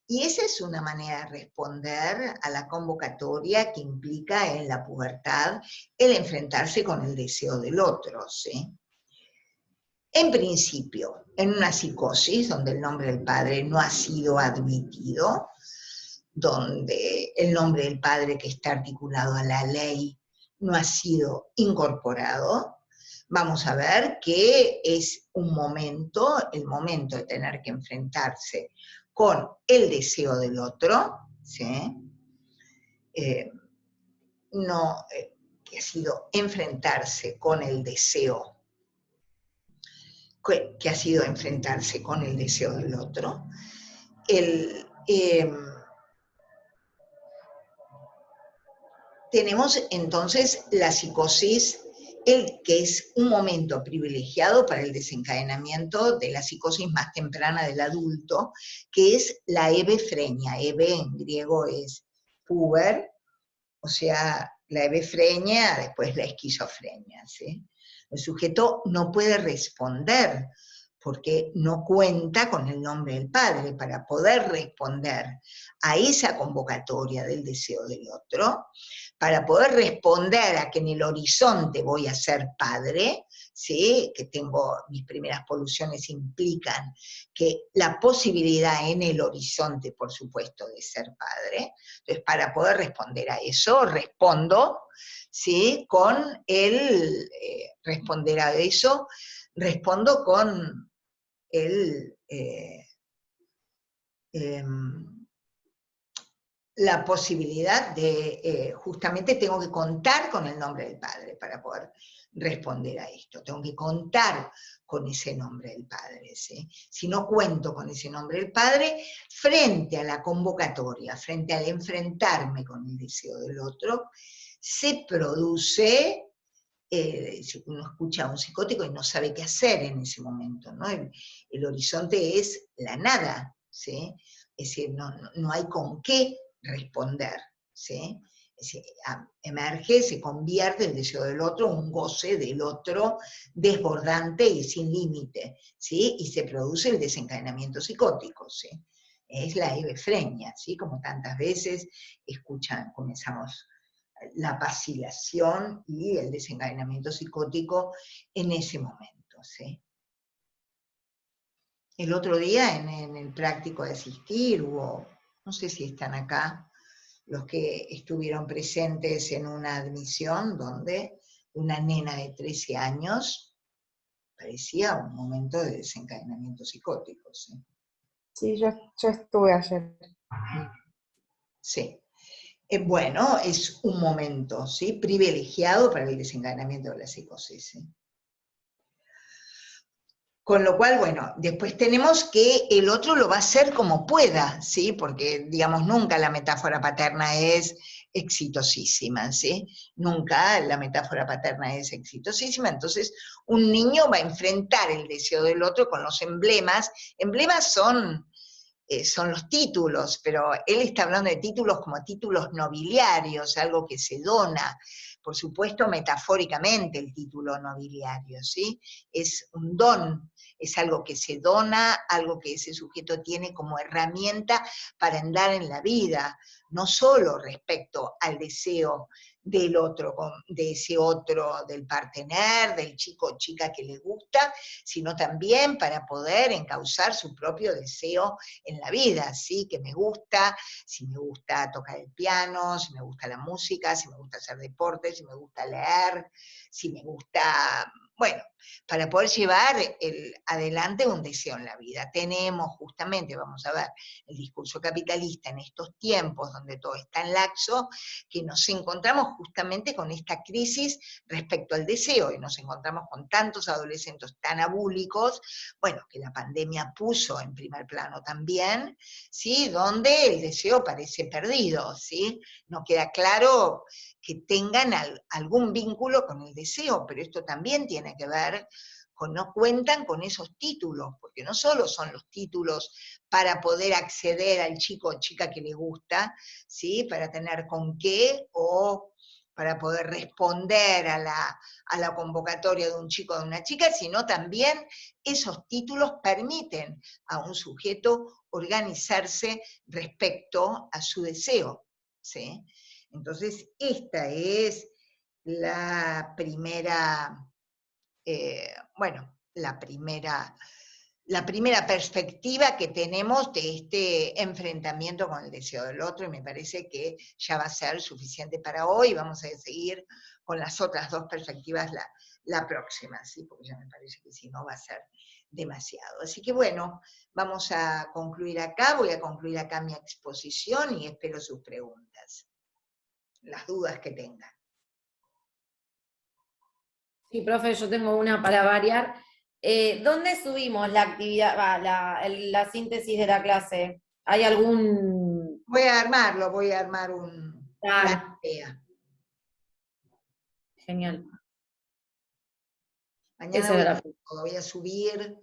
Y esa es una manera de responder a la convocatoria que implica en la pubertad el enfrentarse con el deseo del otro, ¿sí? En principio, en una psicosis donde el nombre del padre no ha sido admitido, donde el nombre del padre que está articulado a la ley no ha sido incorporado, vamos a ver que es un momento, el momento de tener que enfrentarse con el deseo del otro, ¿sí? Que ha sido enfrentarse con el deseo, que ha sido enfrentarse con el deseo del otro. Tenemos entonces la psicosis que es un momento privilegiado para el desencadenamiento de la psicosis más temprana del adulto, que es la hebefrenia. Hebe en griego es puber, o sea, la hebefrenia, después la esquizofrenia, ¿sí? El sujeto no puede responder porque no cuenta con el nombre del padre. Para poder responder a esa convocatoria del deseo del otro, para poder responder a que en el horizonte voy a ser padre, ¿sí? Que tengo, mis primeras poluciones implican que la posibilidad en el horizonte, por supuesto, de ser padre. Entonces, para poder responder a eso, respondo, ¿sí? Con el responder a eso, respondo con el, la posibilidad de, justamente tengo que contar con el nombre del padre para poder responder a esto, tengo que contar con ese nombre del padre, ¿sí? Si no cuento con ese nombre del padre, frente a la convocatoria, frente al enfrentarme con el deseo del otro, se produce, uno escucha a un psicótico y no sabe qué hacer en ese momento, ¿no? El horizonte es la nada, ¿sí? Es decir, no hay con qué responder, ¿sí? Es decir, emerge, se convierte el deseo del otro, un goce del otro desbordante y sin límite, ¿sí? Y se produce el desencadenamiento psicótico, ¿sí? Es la hebefrenia, ¿sí? Como tantas veces comenzamos la vacilación y el desencadenamiento psicótico en ese momento, ¿sí? El otro día en el práctico de asistir hubo, no sé si están acá, los que estuvieron presentes en una admisión donde una nena de 13 años parecía un momento de desencadenamiento psicótico, ¿sí? Sí, yo estuve ayer. Sí. Bueno, es un momento, ¿sí? Privilegiado para el desencadenamiento de la psicosis, ¿sí? Con lo cual, bueno, después tenemos que el otro lo va a hacer como pueda, ¿sí? Porque, digamos, nunca la metáfora paterna es exitosísima, ¿sí? Nunca la metáfora paterna es exitosísima, entonces un niño va a enfrentar el deseo del otro con los emblemas. Emblemas son los títulos, pero él está hablando de títulos como títulos nobiliarios, algo que se dona, por supuesto metafóricamente el título nobiliario, ¿sí? Es un don, es algo que se dona, algo que ese sujeto tiene como herramienta para andar en la vida, no solo respecto al deseo del otro, de ese otro, del partener, del chico o chica que le gusta, sino también para poder encauzar su propio deseo en la vida, ¿sí? Que me gusta, si me gusta tocar el piano, si me gusta la música, si me gusta hacer deporte, si me gusta leer, si me gusta, bueno, para poder llevar adelante un deseo en la vida. Tenemos justamente, vamos a ver, el discurso capitalista en estos tiempos donde todo está en laxo, que nos encontramos justamente con esta crisis respecto al deseo, y nos encontramos con tantos adolescentes tan abúlicos, bueno, que la pandemia puso en primer plano también, ¿sí? Donde el deseo parece perdido, ¿sí? No queda claro que tengan algún vínculo con el deseo, pero esto también tiene que ver con no cuentan con esos títulos, porque no solo son los títulos para poder acceder al chico o chica que le gusta, ¿sí? Para tener con qué o para poder responder a la convocatoria de un chico o de una chica, sino también esos títulos permiten a un sujeto organizarse respecto a su deseo, ¿sí? Entonces, esta es la primera, la primera perspectiva que tenemos de este enfrentamiento con el deseo del otro, y me parece que ya va a ser suficiente para hoy. Vamos a seguir con las otras dos perspectivas la próxima, ¿sí? Porque ya me parece que si no va a ser demasiado. Así que bueno, vamos a concluir acá, voy a concluir acá mi exposición y espero sus preguntas, las dudas que tengan. Sí, profe, yo tengo una para variar. ¿Dónde subimos la actividad, la síntesis de la clase? ¿Hay algún...? Voy a armar una Claro. idea. Genial. Mañana voy a subir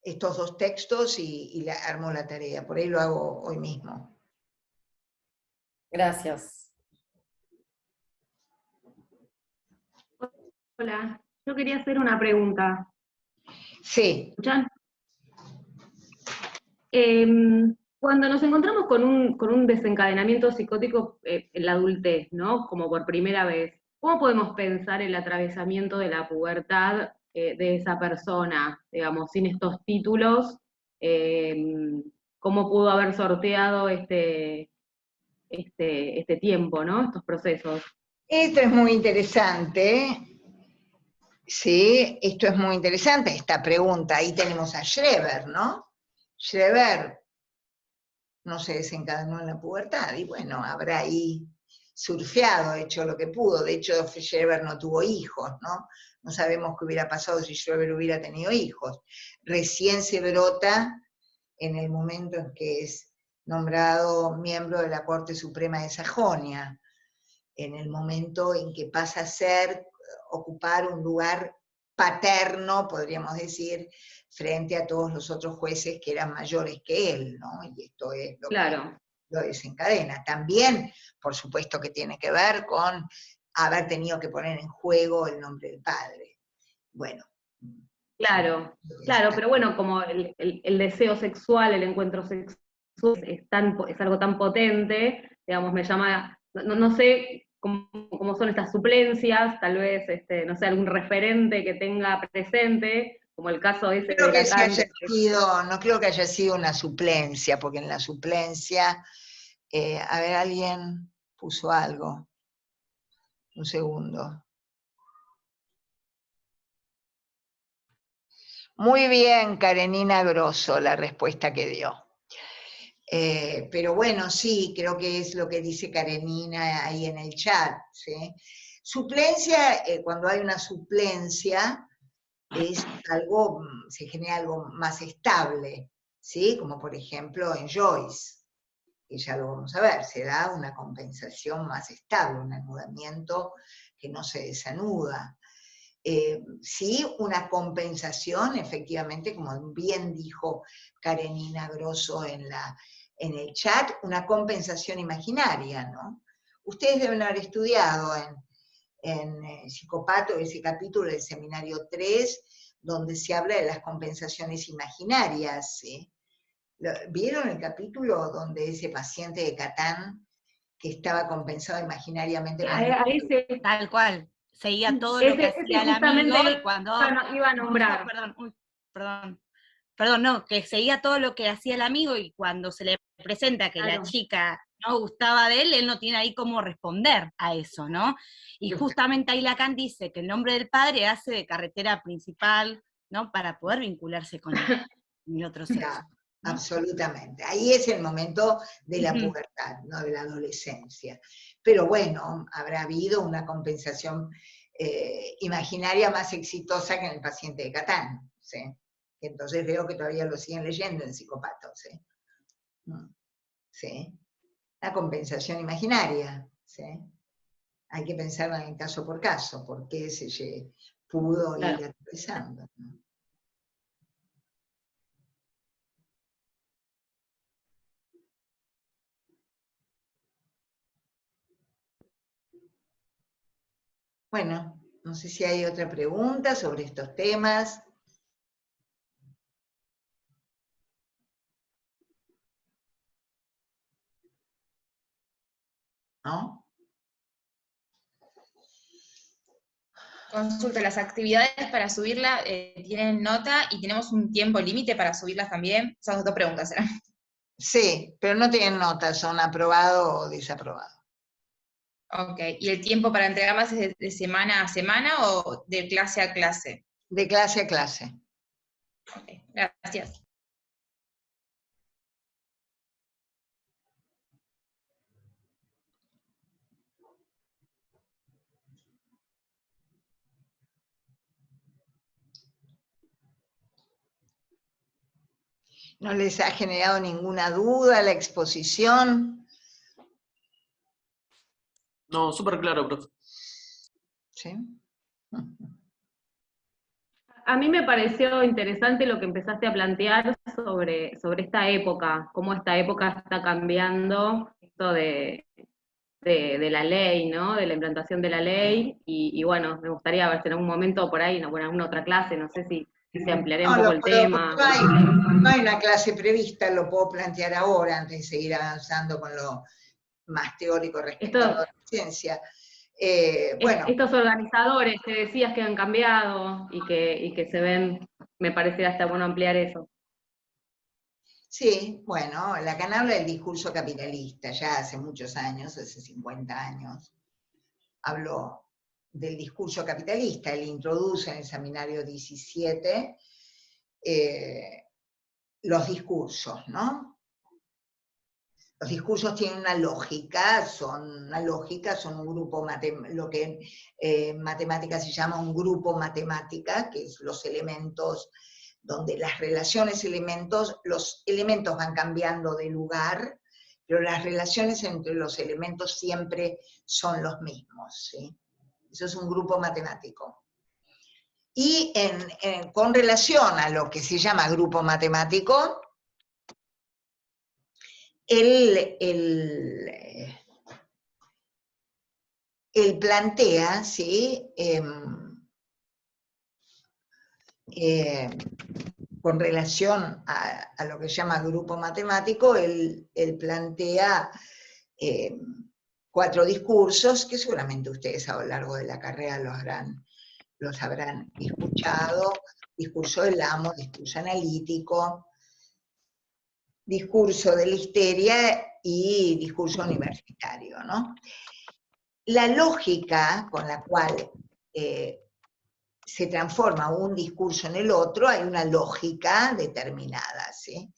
estos 2 textos y armo la tarea. Por ahí lo hago hoy mismo. Gracias. Hola, yo quería hacer una pregunta. Sí. ¿Escuchan? Cuando nos encontramos con un desencadenamiento psicótico en la adultez, ¿no? Como por primera vez, ¿cómo podemos pensar el atravesamiento de la pubertad de esa persona, digamos, sin estos títulos? ¿Cómo pudo haber sorteado este tiempo, ¿no? Estos procesos. Esto es muy interesante. Sí, esto es muy interesante, esta pregunta. Ahí tenemos a Schreber, ¿no? Schreber no se desencadenó en la pubertad, y bueno, habrá ahí surfeado, hecho lo que pudo. De hecho, Schreber no tuvo hijos, ¿no? No sabemos qué hubiera pasado si Schreber hubiera tenido hijos. Recién se brota en el momento en que es nombrado miembro de la Corte Suprema de Sajonia, en el momento en que pasa a ocupar un lugar paterno, podríamos decir, frente a todos los otros jueces que eran mayores que él, ¿no? Y esto es lo que lo desencadena. También, por supuesto, que tiene que ver con haber tenido que poner en juego el nombre del padre. Bueno. Claro, pero bueno, como el deseo sexual, el encuentro sexual es algo tan potente, digamos, me llama, no sé cómo son estas suplencias, tal vez, no sé, algún referente que tenga presente, como el caso ese de Lacan. No creo que haya sido una suplencia, porque en la suplencia, a ver, alguien puso algo. Un segundo. Muy bien, Karenina Grosso, la respuesta que dio. Pero bueno, sí, creo que es lo que dice Karenina ahí en el chat, ¿sí? Suplencia, cuando hay una suplencia, es algo, se genera algo más estable, ¿sí? Como por ejemplo en Joyce, que ya lo vamos a ver, se da una compensación más estable, un anudamiento que no se desanuda. Sí, una compensación, efectivamente, como bien dijo Karenina Grosso en el chat, una compensación imaginaria, ¿no? Ustedes deben haber estudiado en Psicopato ese capítulo del seminario 3, donde se habla de las compensaciones imaginarias, ¿sí? ¿Vieron el capítulo donde ese paciente de Catán, que estaba compensado imaginariamente? Tal cual. Seguía todo lo que hacía el amigo y cuando... iba a nombrar. Perdón, no, que seguía todo lo que hacía el amigo y cuando se le presenta que la chica no gustaba de él no tiene ahí cómo responder a eso, ¿no? Y justamente ahí Lacan dice que el nombre del padre hace de carretera principal, ¿no? Para poder vincularse con el otro sexo. ¿No? Absolutamente. Ahí es el momento de la pubertad, no de la adolescencia. Pero bueno, habrá habido una compensación imaginaria más exitosa que en el paciente de Catán, ¿sí? Entonces veo que todavía lo siguen leyendo en Psicopato, ¿sí? ¿Sí? La compensación imaginaria, ¿sí? Hay que pensarla en caso por caso, por qué se pudo ir atravesando, ¿no? Bueno, no sé si hay otra pregunta sobre estos temas. ¿No? Consulta, las actividades para subirla tienen nota y tenemos un tiempo límite para subirlas también. Esas 2 preguntas eran. Sí, pero no tienen nota, son aprobado o desaprobado. Ok, ¿y el tiempo para entregarlas es de semana a semana o de clase a clase? De clase a clase. Ok, gracias. ¿No les ha generado ninguna duda la exposición? No, súper claro, profe. ¿Sí? A mí me pareció interesante lo que empezaste a plantear sobre esta época, cómo esta época está cambiando esto de la ley, ¿no? De la implantación de la ley, y bueno, me gustaría ver si en algún momento por ahí, en alguna otra clase, no sé si se ampliaría un poco el tema. No hay una clase prevista, lo puedo plantear ahora, antes de seguir avanzando con lo más teórico respecto a la ciencia. Bueno. Estos organizadores que decías que han cambiado y que se ven, me parecía hasta bueno ampliar eso. Sí, bueno, Lacan habla del discurso capitalista, ya hace muchos años, hace 50 años, habló del discurso capitalista, él introduce en el seminario 17 los discursos, ¿no? Los discursos tienen una lógica, son un grupo, lo que en matemáticas se llama un grupo matemática, que es los elementos, donde las relaciones los elementos van cambiando de lugar, pero las relaciones entre los elementos siempre son los mismos, ¿sí? Eso es un grupo matemático. Y con relación a lo que se llama grupo matemático, él plantea, ¿sí? Con relación a lo que se llama grupo matemático, él plantea 4 discursos que seguramente ustedes a lo largo de la carrera los habrán escuchado: discurso del amo, discurso analítico, discurso de la histeria y discurso universitario, ¿no? La lógica con la cual se transforma un discurso en el otro, hay una lógica determinada, ¿sí?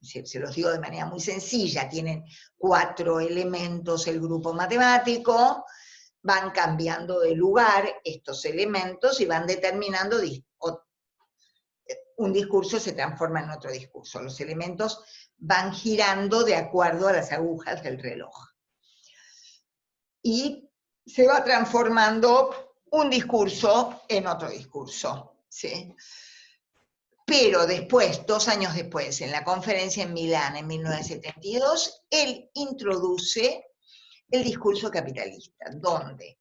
Se los digo de manera muy sencilla, tienen 4 elementos el grupo matemático, van cambiando de lugar estos elementos y van determinando, un discurso se transforma en otro discurso, los elementos van girando de acuerdo a las agujas del reloj. Y se va transformando un discurso en otro discurso, ¿sí? Pero después, 2 años después, en la conferencia en Milán, en 1972, él introduce el discurso capitalista, donde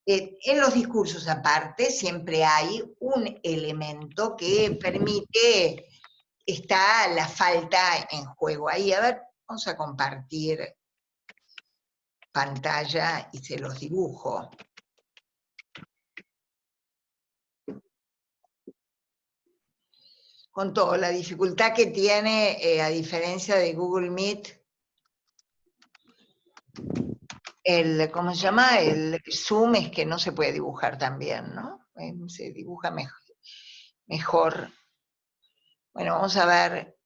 en los discursos aparte siempre hay un elemento que permite, está la falta en juego. Ahí, a ver, vamos a compartir pantalla y se los dibujo. Con toda la dificultad que tiene, a diferencia de Google Meet, ¿cómo se llama? El Zoom, es que no se puede dibujar tan bien, ¿no? Se dibuja mejor. Bueno, vamos a ver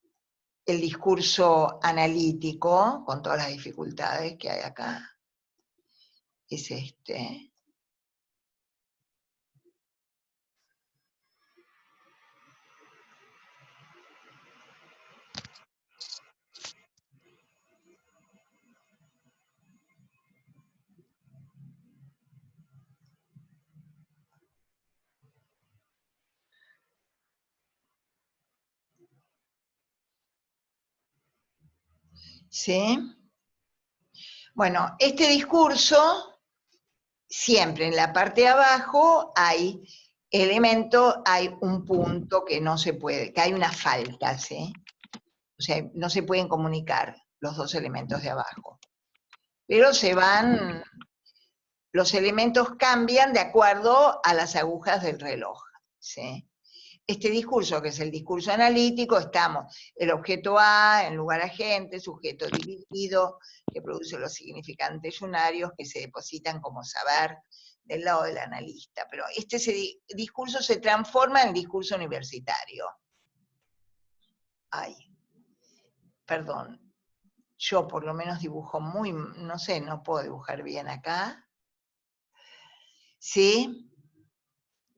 el discurso analítico, con todas las dificultades que hay acá. Es este. ¿Sí? Bueno, este discurso, siempre en la parte de abajo hay un punto que no se puede, que hay una falta, ¿sí? O sea, no se pueden comunicar los 2 elementos de abajo. Pero los elementos cambian de acuerdo a las agujas del reloj, ¿sí? Este discurso, que es el discurso analítico, el objeto A, en lugar agente, sujeto dividido, que produce los significantes unarios que se depositan como saber del lado del analista. Pero este discurso se transforma en discurso universitario. Ay, perdón. Yo por lo menos dibujo no sé, no puedo dibujar bien acá. ¿Sí?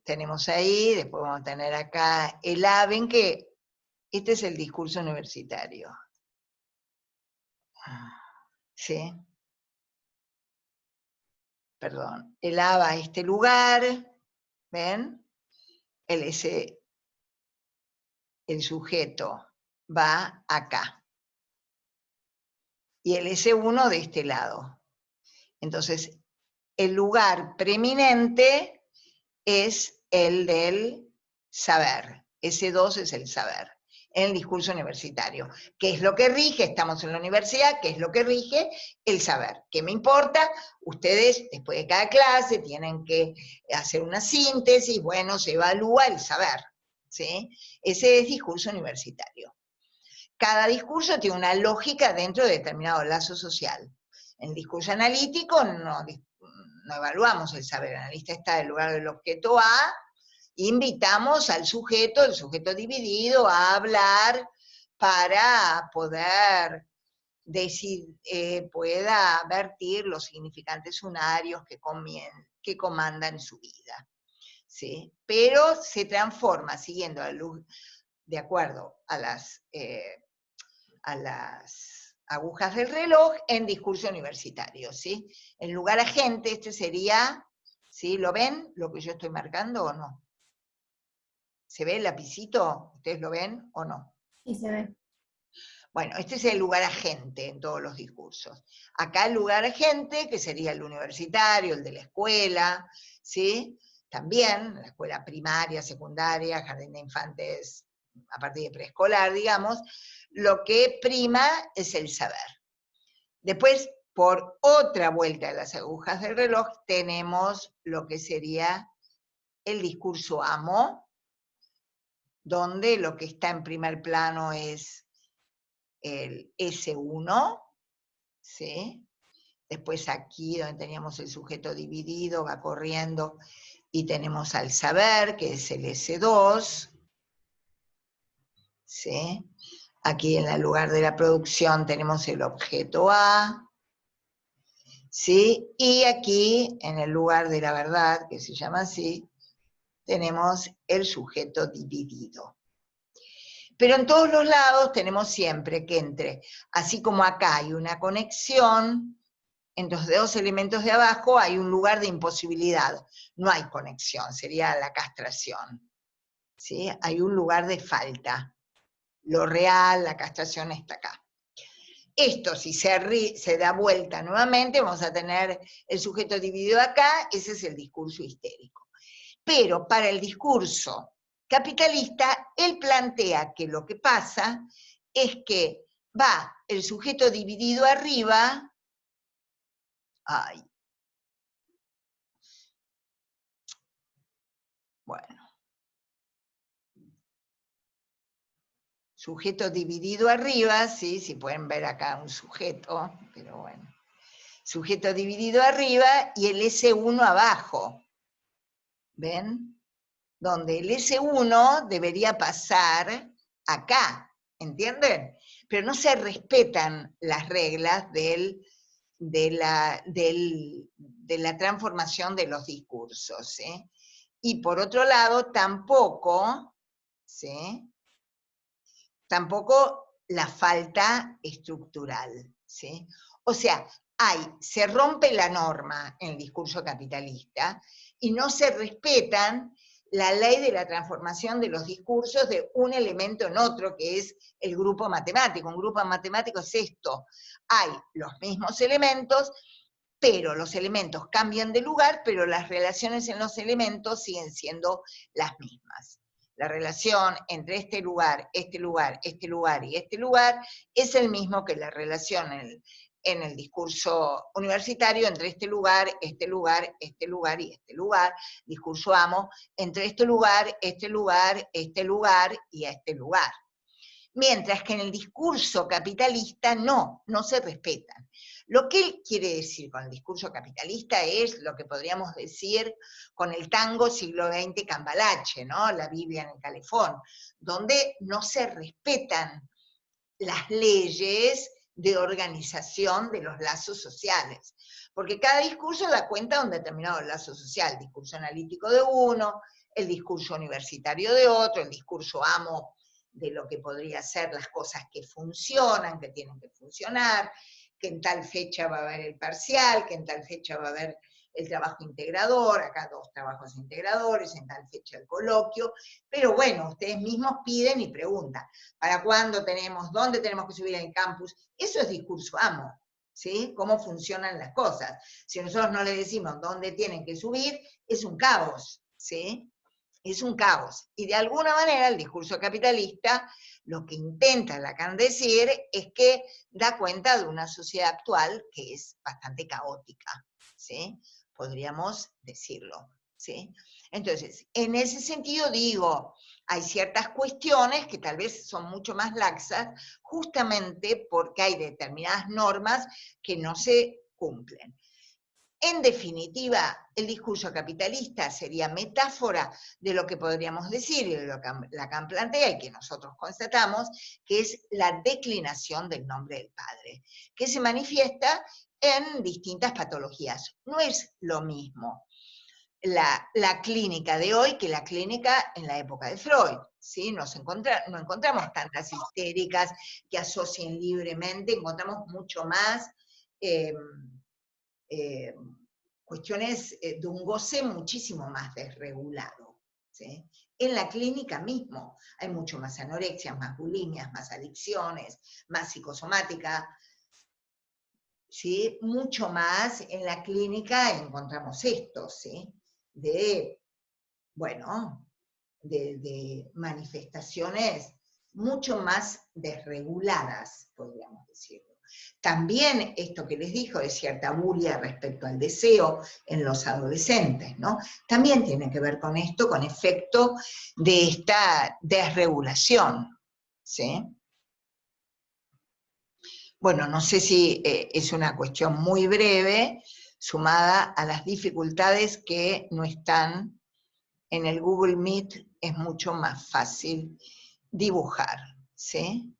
Tenemos ahí, después vamos a tener acá el A, ven que este es el discurso universitario. ¿Sí? perdón, el A va a este lugar, ¿ven? El sujeto va acá. Y el S1 de este lado. Entonces, el lugar preeminente es el del saber. S2 es el saber, en el discurso universitario. ¿Qué es lo que rige? Estamos en la universidad, ¿qué es lo que rige? El saber. ¿Qué me importa? Ustedes, después de cada clase, tienen que hacer una síntesis, bueno, se evalúa el saber, ¿sí? Ese es discurso universitario. Cada discurso tiene una lógica dentro de determinado lazo social. En el discurso analítico no evaluamos el saber, el analista está en el lugar del objeto A, invitamos al sujeto, el sujeto dividido, a hablar para poder decir, pueda vertir los significantes unarios que comandan su vida. ¿Sí? Pero se transforma, siguiendo la luz, de acuerdo a las agujas del reloj, en discurso universitario, ¿sí? En lugar agente, este sería, ¿sí? ¿Lo ven, lo que yo estoy marcando o no? ¿Se ve el lapicito? ¿Ustedes lo ven o no? Sí, se ve. Bueno, este es el lugar agente en todos los discursos. Acá el lugar agente, que sería el universitario, el de la escuela, ¿sí? También, la escuela primaria, secundaria, jardín de infantes, a partir de preescolar, digamos, lo que prima es el saber. Después, por otra vuelta de las agujas del reloj, tenemos lo que sería el discurso amo, donde lo que está en primer plano es el S1, ¿sí? Después aquí, donde teníamos el sujeto dividido, va corriendo, y tenemos al saber, que es el S2, ¿sí? Aquí en el lugar de la producción tenemos el objeto A, ¿sí? Y aquí, en el lugar de la verdad, que se llama así, tenemos el sujeto dividido. Pero en todos los lados tenemos siempre que así como acá hay una conexión, entre los dos elementos de abajo hay un lugar de imposibilidad. No hay conexión, sería la castración. ¿Sí? Hay un lugar de falta. Lo real, la castración está acá. Esto, si se da vuelta nuevamente, vamos a tener el sujeto dividido acá, ese es el discurso histérico. Pero para el discurso capitalista, él plantea que lo que pasa es que va el sujeto dividido arriba, bueno, sujeto dividido arriba, ¿sí? Si pueden ver acá un sujeto, pero bueno, sujeto dividido arriba y el S1 abajo, ¿ven? Donde el S1 debería pasar acá, ¿entienden? Pero no se respetan las reglas de la transformación de los discursos, ¿sí? Y por otro lado, tampoco, ¿sí? Tampoco la falta estructural, ¿sí? O sea, se rompe la norma en el discurso capitalista y no se respetan la ley de la transformación de los discursos de un elemento en otro, que es el grupo matemático. Un grupo matemático es esto. Hay los mismos elementos, pero los elementos cambian de lugar, pero las relaciones en los elementos siguen siendo las mismas. La relación entre este lugar, este lugar, este lugar y este lugar es el mismo que la relación en el discurso universitario entre este lugar, este lugar, este lugar y este lugar, discurso amo, entre este lugar, este lugar, este lugar y este lugar. Mientras que en el discurso capitalista no se respetan. Lo que él quiere decir con el discurso capitalista es lo que podríamos decir con el tango siglo XX Cambalache, ¿no? La Biblia en el calefón, donde no se respetan las leyes de organización de los lazos sociales. Porque cada discurso da cuenta de un determinado lazo social, el discurso analítico de uno, el discurso universitario de otro, el discurso amo de lo que podría ser las cosas que funcionan, que tienen que funcionar, que en tal fecha va a haber el parcial, que en tal fecha va a haber el trabajo integrador, acá 2 trabajos integradores, en tal fecha el coloquio, pero bueno, ustedes mismos piden y preguntan, ¿para cuándo tenemos, dónde tenemos que subir el campus? Eso es discurso amo, ¿sí? Cómo funcionan las cosas. Si nosotros no les decimos dónde tienen que subir, es un caos, ¿sí? Es un caos. Y de alguna manera el discurso capitalista lo que intenta Lacan decir es que da cuenta de una sociedad actual que es bastante caótica, ¿sí? Podríamos decirlo, ¿sí? Entonces, en ese sentido digo, hay ciertas cuestiones que tal vez son mucho más laxas, justamente porque hay determinadas normas que no se cumplen. En definitiva, el discurso capitalista sería metáfora de lo que podríamos decir, y de lo que Lacan plantea y que nosotros constatamos, que es la declinación del nombre del padre, que se manifiesta en distintas patologías. No es lo mismo la clínica de hoy que la clínica en la época de Freud, ¿sí? No encontramos tantas histéricas que asocien libremente, encontramos mucho más cuestiones de un goce muchísimo más desregulado, ¿sí? En la clínica mismo hay mucho más anorexia, más bulimias, más adicciones, más psicosomática, ¿sí? Mucho más en la clínica encontramos esto, ¿sí? De manifestaciones mucho más desreguladas, podríamos decirlo. También esto que les dijo de cierta bulia respecto al deseo en los adolescentes, ¿no? También tiene que ver con esto, con efecto de esta desregulación, ¿sí? Bueno, no sé si es una cuestión muy breve, sumada a las dificultades que no están en el Google Meet, es mucho más fácil dibujar, ¿sí?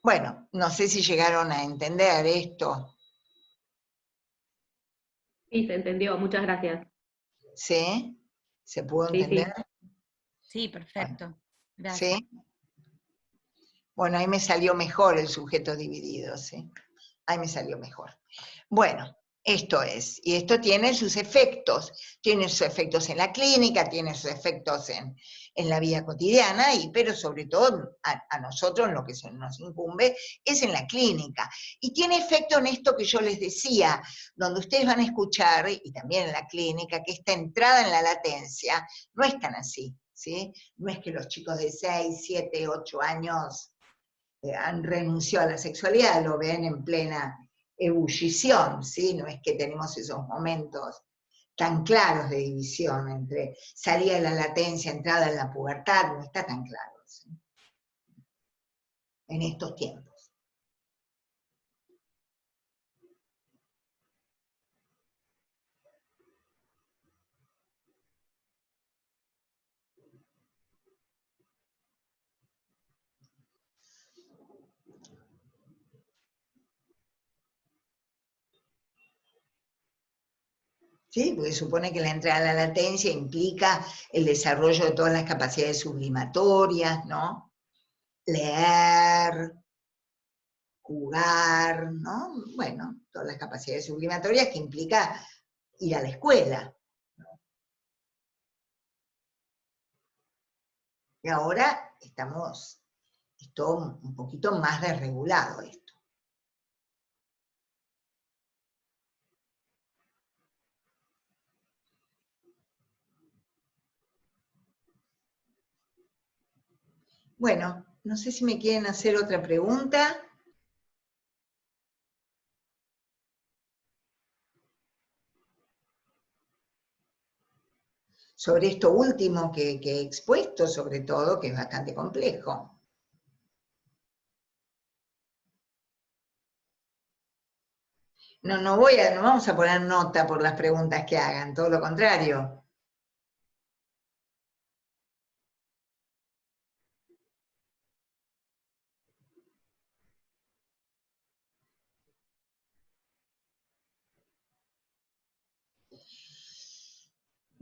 Bueno, no sé si llegaron a entender esto. Sí, se entendió, muchas gracias. ¿Sí? ¿Se pudo entender? Sí, perfecto. Bueno, gracias. ¿sí? Bueno, ahí me salió mejor el sujeto dividido, ¿sí? Ahí me salió mejor. Bueno, esto es, y esto tiene sus efectos en la clínica, tiene sus efectos en la vida cotidiana, pero sobre todo a nosotros en lo que nos incumbe es en la clínica. Y tiene efecto en esto que yo les decía, donde ustedes van a escuchar, y también en la clínica, que esta entrada en la latencia no es tan así, ¿sí? No es que los chicos de 6, 7, 8 años han renunciado a la sexualidad, lo ven en plena ebullición, ¿sí? No es que tenemos esos momentos tan claros de división entre salida de la latencia, entrada en la pubertad, no está tan claro, ¿sí? En estos tiempos. ¿Sí? Porque supone que la entrada a la latencia implica el desarrollo de todas las capacidades sublimatorias, ¿no? Leer, jugar, ¿no? Bueno, todas las capacidades sublimatorias que implica ir a la escuela. Y ahora es todo un poquito más desregulado esto. Bueno, no sé si me quieren hacer otra pregunta. Sobre esto último que he expuesto, sobre todo, que es bastante complejo. No vamos a poner nota por las preguntas que hagan, todo lo contrario.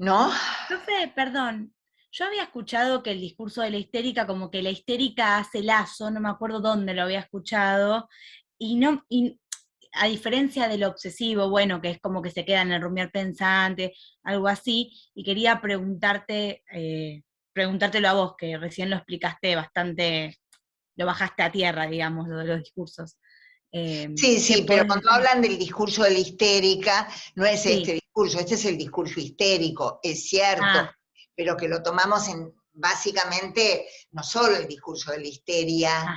¿No? Profe, perdón, yo había escuchado que el discurso de la histérica, como que la histérica hace lazo, no me acuerdo dónde lo había escuchado, y a diferencia del obsesivo, bueno, que es como que se queda en el rumiar pensante, algo así, y quería preguntártelo a vos, que recién lo explicaste bastante, lo bajaste a tierra, digamos, lo de los discursos. Sí, pero cuando hablan del discurso de la histérica, no es Sí. este discurso, este es el discurso histérico, es cierto, pero que lo tomamos en, básicamente, no solo el discurso de la histeria,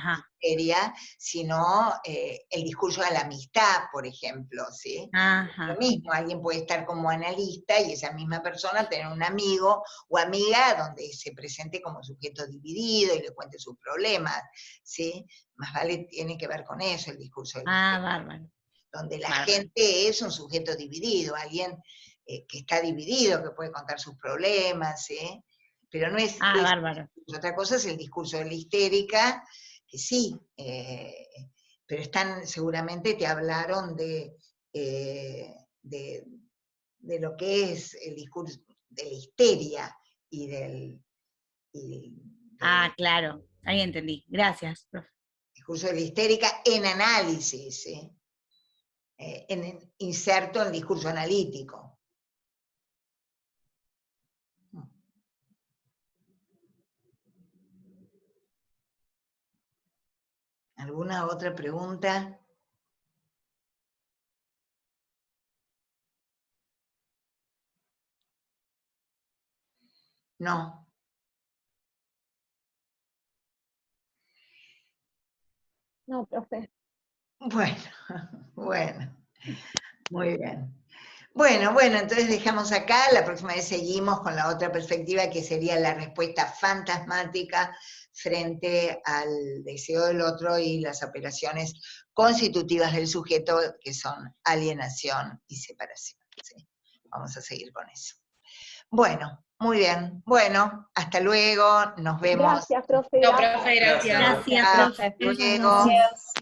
sino el discurso de la amistad, por ejemplo, ¿sí? Lo mismo, alguien puede estar como analista y esa misma persona tener un amigo o amiga donde se presente como sujeto dividido y le cuente sus problemas, ¿sí? Más vale tiene que ver con eso el discurso de la histeria, bárbaro. donde la gente es un sujeto dividido, alguien que está dividido, que puede contar sus problemas, ¿sí? Pero no es, bárbaro. Otra cosa es el discurso de la histérica, que sí, pero seguramente te hablaron de lo que es el discurso de la histeria y Claro, ahí entendí. Gracias, profe. Discurso de la histérica en análisis, inserto en el discurso analítico. ¿Alguna otra pregunta? No. No, profe. Bueno, muy bien. Bueno, entonces dejamos acá, la próxima vez seguimos con la otra perspectiva que sería la respuesta fantasmática frente al deseo del otro y las operaciones constitutivas del sujeto que son alienación y separación. ¿Sí? Vamos a seguir con eso. Bueno, muy bien. Bueno, hasta luego, nos vemos. Gracias, profe. No, profe, gracias. Gracias, profe. Hasta luego. Gracias.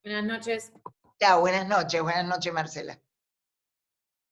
Buenas noches. Chao, buenas noches, Marcela.